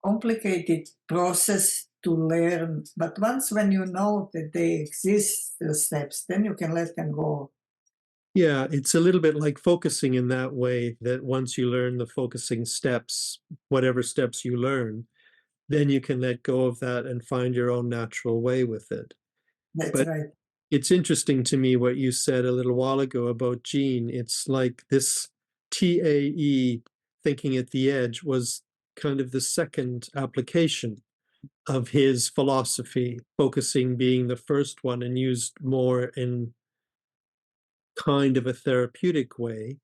complicated process to learn. But once when you know that they exist, the steps, then you can let them go. Yeah, it's a little bit like focusing in that way, that once you learn the focusing steps, whatever steps you learn, then you can let go of that and find your own natural way with it. That's But right. it's interesting to me what you said a little while ago about Gene. It's like this TAE, thinking at the edge, was kind of the second application of his philosophy, focusing being the first one and used more in kind of a therapeutic way,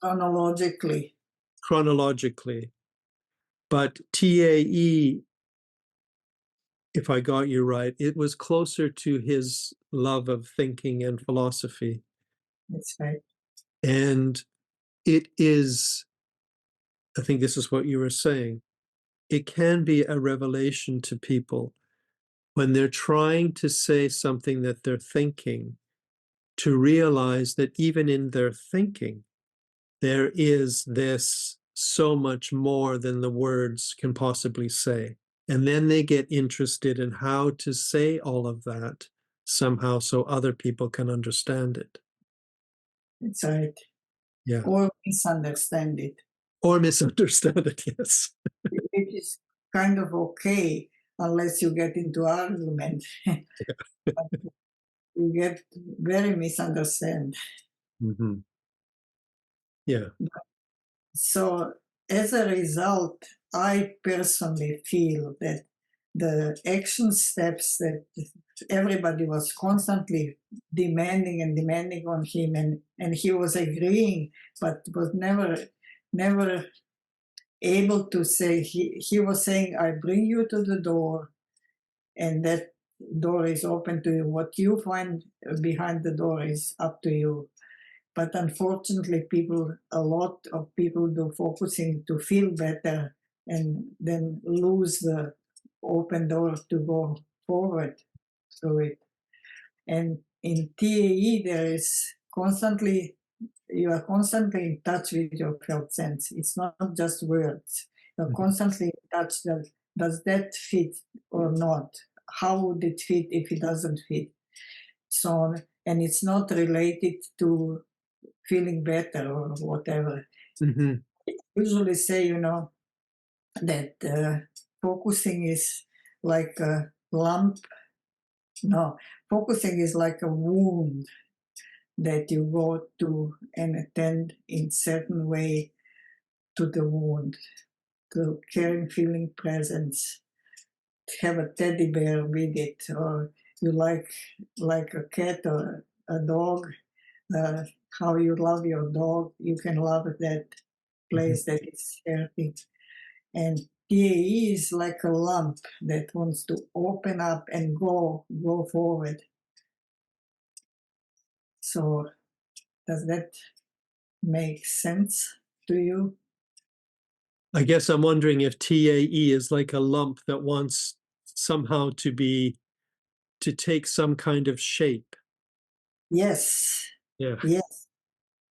Chronologically. chronologically. But TAE, if I got you right, it was closer to his love of thinking and philosophy. That's right. And it is, I think this is what you were saying, it can be a revelation to people when they're trying to say something that they're thinking, to realize that even in their thinking, there is this so much more than the words can possibly say. And then they get interested in how to say all of that somehow so other people can understand it. That's right. Yeah. Or misunderstand it, Or misunderstand it, yes. which is kind of okay unless you get into argument. But you get very misunderstood. Mm-hmm. Yeah. So as a result, I personally feel that the action steps that everybody was constantly demanding and demanding on him, and he was agreeing, but was never able to say, he was saying, I bring you to the door, and that door is open to you. What you find behind the door is up to you. But unfortunately, a lot of people do focusing to feel better and then lose the open door to go forward through it. And in TAE, you are constantly in touch with your felt sense. It's not just words. You're constantly in touch that does that fit or not? How would it fit if it doesn't fit? So on. And it's not related to feeling better or whatever. Mm-hmm. Usually say, that focusing is like a lump. No, focusing is like a wound that you go to and attend in certain way to the wound, to caring, feeling presence, have a teddy bear with it, or you like a cat or a dog, uh, how you love your dog, you can love that place that is healthy. And TAE is like a lump that wants to open up and go forward. So does that make sense to you? I guess I'm wondering if TAE is like a lump that wants somehow to take some kind of shape. Yes, Yeah. yes.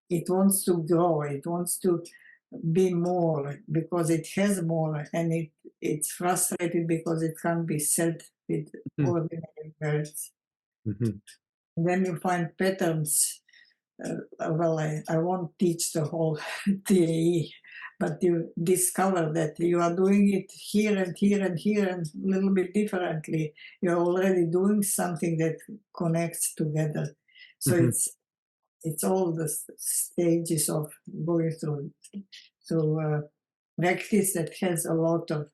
It wants to grow. It wants to be more because it has more, and it's frustrated because it can't be said with Mm-hmm. ordinary words. Mm-hmm. And then you find patterns. Well, I won't teach the whole TAE, but you discover that you are doing it here and here and here and a little bit differently. You're already doing something that connects together. So Mm-hmm. it's all the stages of going through practice that has a lot of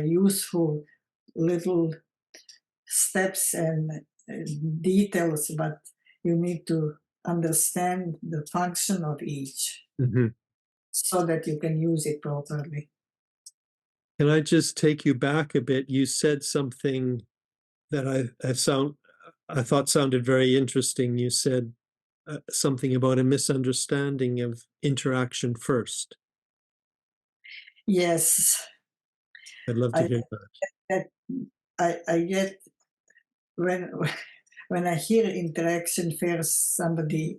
useful little steps and details, but you need to understand the function of each Mm-hmm. so that you can use it properly. Can I just take you back a bit? You said something that I thought sounded very interesting. You said something about a misunderstanding of interaction first. Yes, I'd love to I hear that. that I get when when I hear interaction first, somebody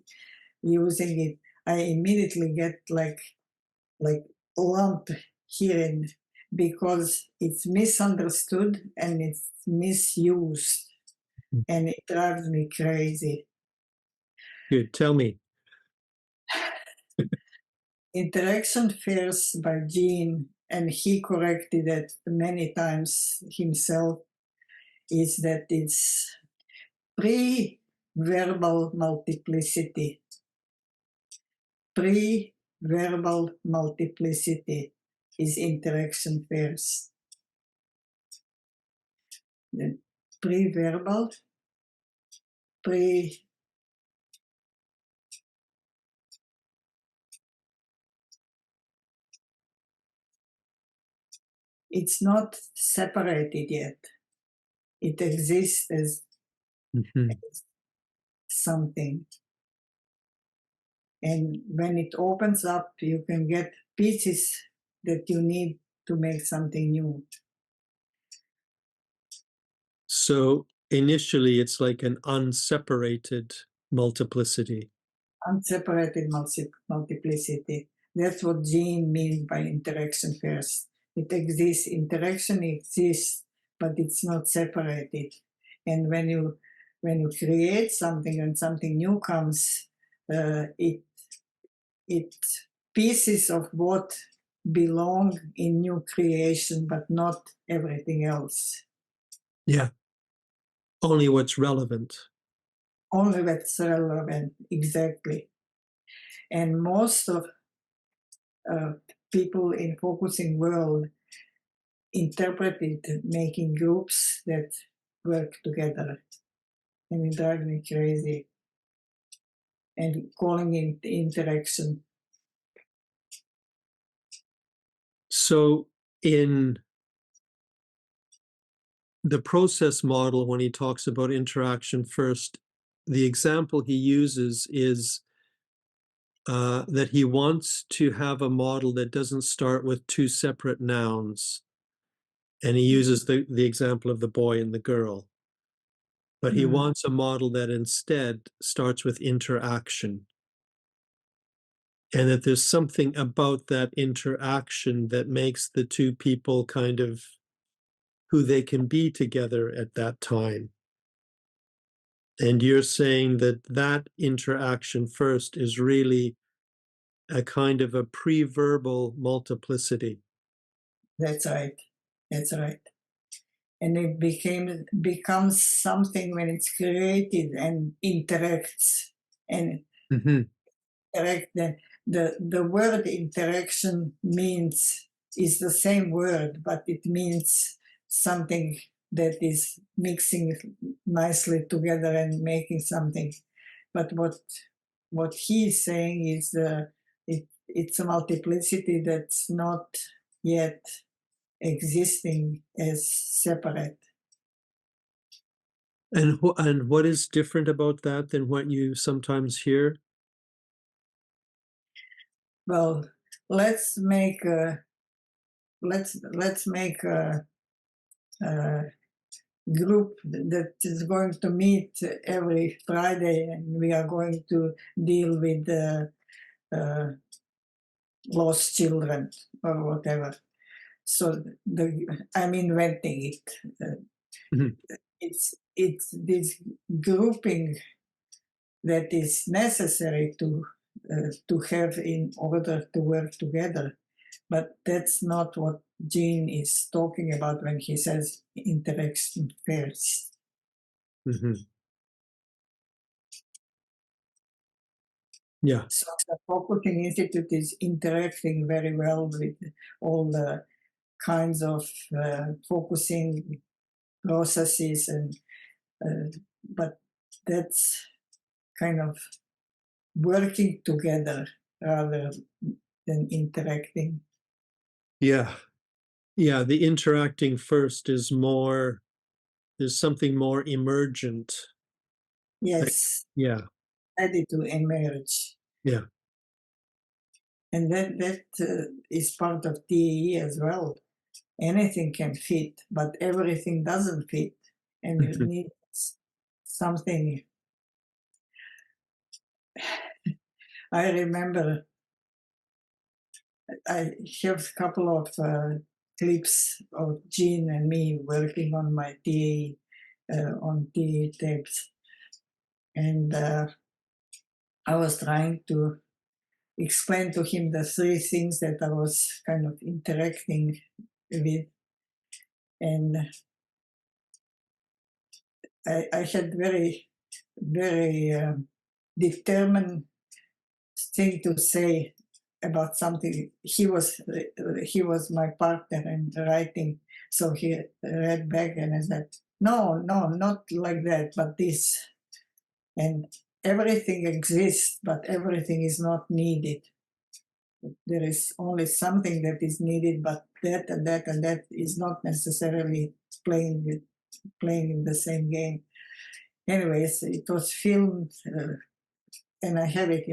using it, I immediately get like lump hearing because it's misunderstood and it's misused and it drives me crazy. Good. Tell me. Interaction first by Gene, and he corrected it many times himself, is that it's pre-verbal multiplicity. Pre-verbal multiplicity is interaction first. Then pre-verbal, pre it's not separated yet. It exists as Mhm. something. And when it opens up, you can get pieces that you need to make something new. So initially, it's like an unseparated multiplicity. Unseparated multiplicity. That's what Gene means by interaction first. It exists, interaction exists, but it's not separated. And when you create something and something new comes, it pieces of what belong in new creation, but not everything else. Yeah. Only what's relevant. Only that's relevant, exactly. And most of people in focusing world interpret it making groups that work together, and it drives me crazy. And calling it interaction. So in the process model, when he talks about interaction first, the example he uses is that he wants to have a model that doesn't start with two separate nouns. And he uses the example of the boy and the girl. But he wants a model that instead starts with interaction. And that there's something about that interaction that makes the two people kind of who they can be together at that time. And you're saying that that interaction first is really a kind of a pre-verbal multiplicity. That's right. That's right. And it becomes something when it's created and interacts and Mm-hmm. interact. The word interaction means is the same word, but it means something that is mixing nicely together and making something. But what he's saying is it's a multiplicity that's not yet existing as separate. And what is different about that than what you sometimes hear? Well, let's make a group that is going to meet every Friday, and we are going to deal with uh, lost children or whatever. So I'm inventing it. Mhm. It's this grouping that is necessary to have in order to work together. But that's not what Gene is talking about when he says interaction first. Mhm. Yeah. So the Focusing Institute is interacting very well with all the kinds of focusing processes, and but that's kind of working together rather than interacting. Yeah. Yeah. The interacting first is more, there's something more emergent. Like, Yes, yeah. ready to emerge. Yeah. And that is part of TAE as well. Anything can fit, but everything doesn't fit. And you Mhm. need something. I remember I have a couple of clips of Gene and me working on my TAE, on TAE tapes. And I was trying to explain to him the three things that I was kind of interacting with. And I had very determined thing to say about something. He was my partner in writing, so he read back and I said, "No, no, not like that, but this." And everything exists, but everything is not needed. There is only something that is needed, but that and that and that is not necessarily playing in the same game. anyways, it was filmed, and I have it,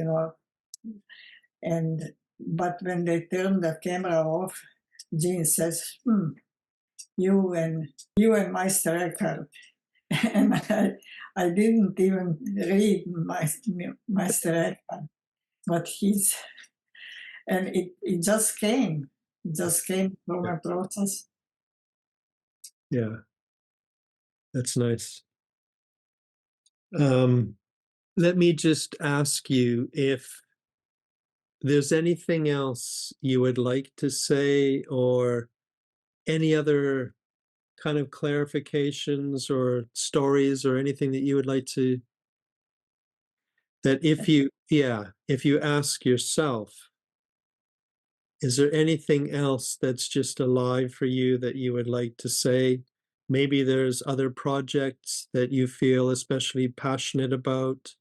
but when they turned the camera off, Gene says, you and Meister Eckhart. And I didn't even read Meister Eckhart, but and it just came. It just came from a process. Yeah, that's nice. Let me just ask you if there's anything else you would like to say, or any other kind of clarifications or stories or anything that you would like to, that if you ask yourself, is there anything else that's just alive for you that you would like to say? Maybe there's other projects that you feel especially passionate about,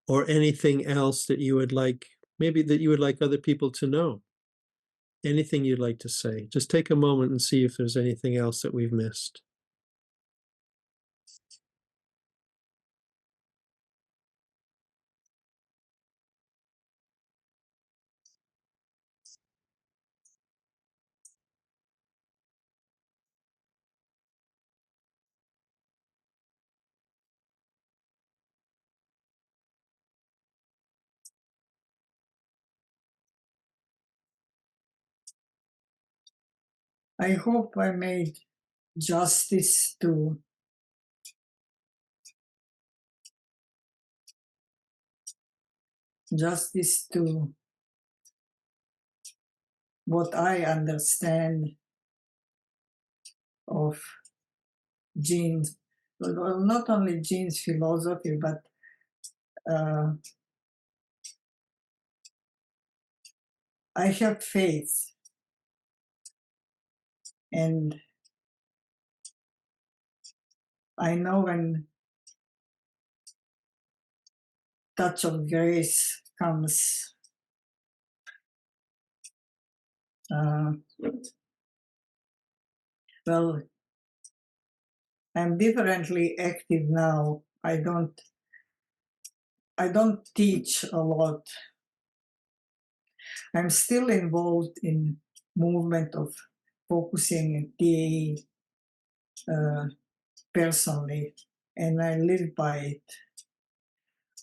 or anything else that you would like, maybe that you would like other people to know. Anything you'd like to say. Just take a moment and see if there's anything else that we've missed. I hope I made justice to what I understand of Gene's, well, not only Gene's philosophy, but I have faith, and I know when touch of grace comes, well, I'm differently active now. I don't teach a lot. I'm still involved in movement of focusing and TAE personally, and I live by it.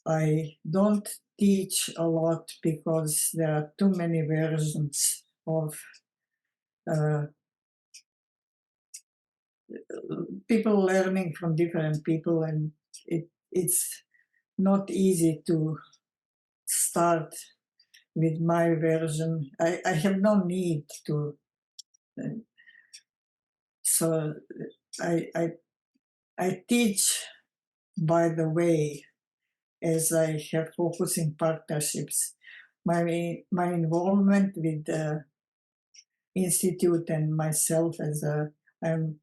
I don't teach a lot because there are too many versions of people learning from different people, and it's not easy to start with my version. I have no need to. So I teach by the way, as I have focusing partnerships. My involvement with the institute and myself I'm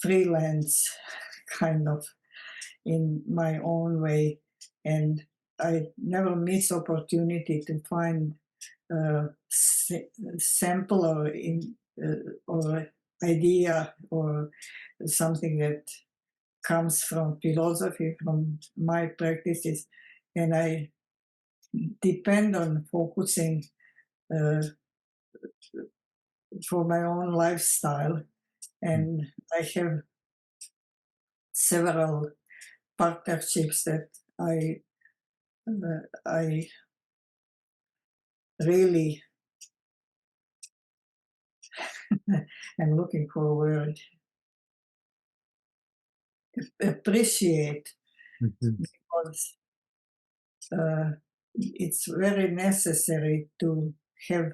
freelance kind of in my own way, and I never miss opportunity to find sample or idea or something that comes from philosophy, from my practices, and I depend on focusing for my own lifestyle. And I have several partnerships that I really am looking for a word, appreciate, because it's very necessary to have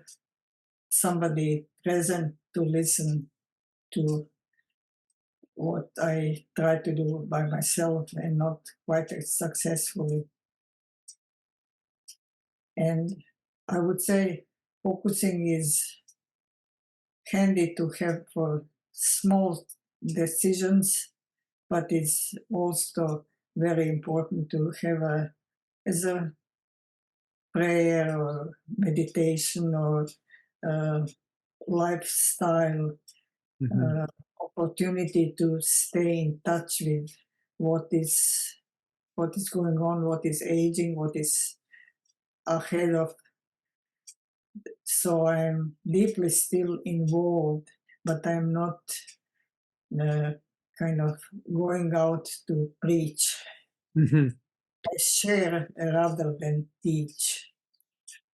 somebody present to listen to what I try to do by myself and not quite as successfully. And I would say focusing is handy to have for small decisions, but it's also very important to have as a prayer or meditation or lifestyle opportunity to stay in touch with what is going on, what is aging, what is ahead of. So I'm deeply still involved, but I'm not kind of going out to preach. Mhm. I share rather than teach.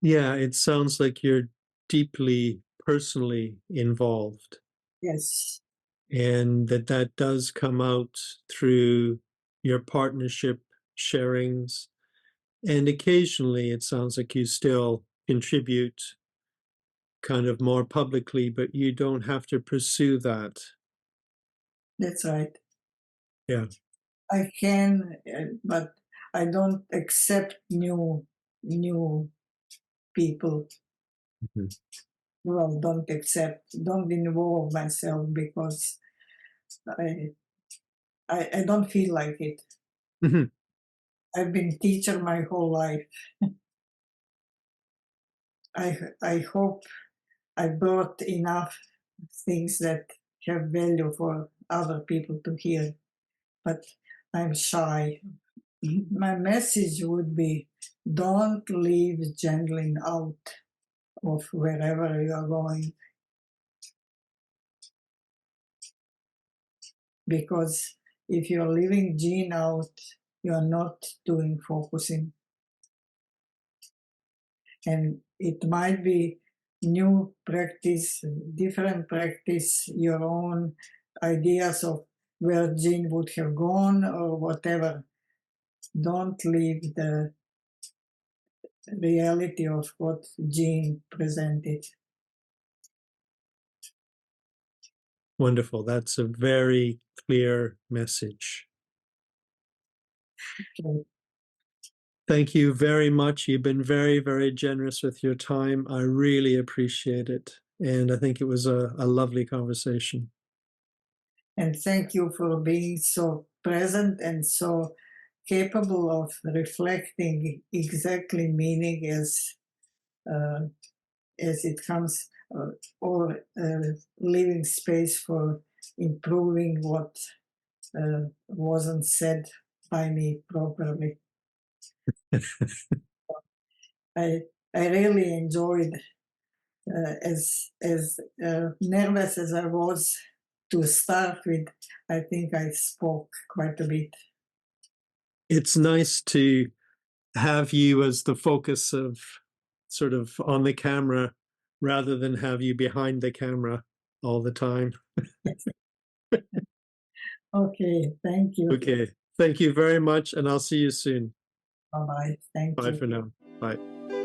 Yeah, it sounds like you're deeply personally involved, Yes, and that does come out through your partnership sharings. And occasionally it sounds like you still contribute kind of more publicly, but you don't have to pursue that. that's right. Yeah. I can, but I don't accept new people. Mhm. Well, don't involve myself because I, I don't feel like it. Mhm. I've been teacher my whole life. I hope I brought enough things that have value for other people to hear, but I'm shy. My message would be don't leave Gendlin out of wherever you are going, because if you're leaving Gene out, you're not doing focusing. And it might be new practice, different practice, your own ideas of where Gene would have gone or whatever. Don't leave the reality of what Gene presented. Wonderful. That's a very clear message. So, Thank you very much. You've been very, very generous with your time. I really appreciate it. And I think it was a lovely conversation. and thank you for being so present and so capable of reflecting exactly meaning uh, as it comes, or leaving space for improving what wasn't said by me properly. I I really enjoyed, as nervous as I was to start with. I think I spoke quite a bit. It's nice to have you as the focus of sort of on the camera rather than have you behind the camera all the time. Okay, thank you. Okay. Thank you very much, and I'll see you soon. Bye bye. Thank Bye you. for now. Bye.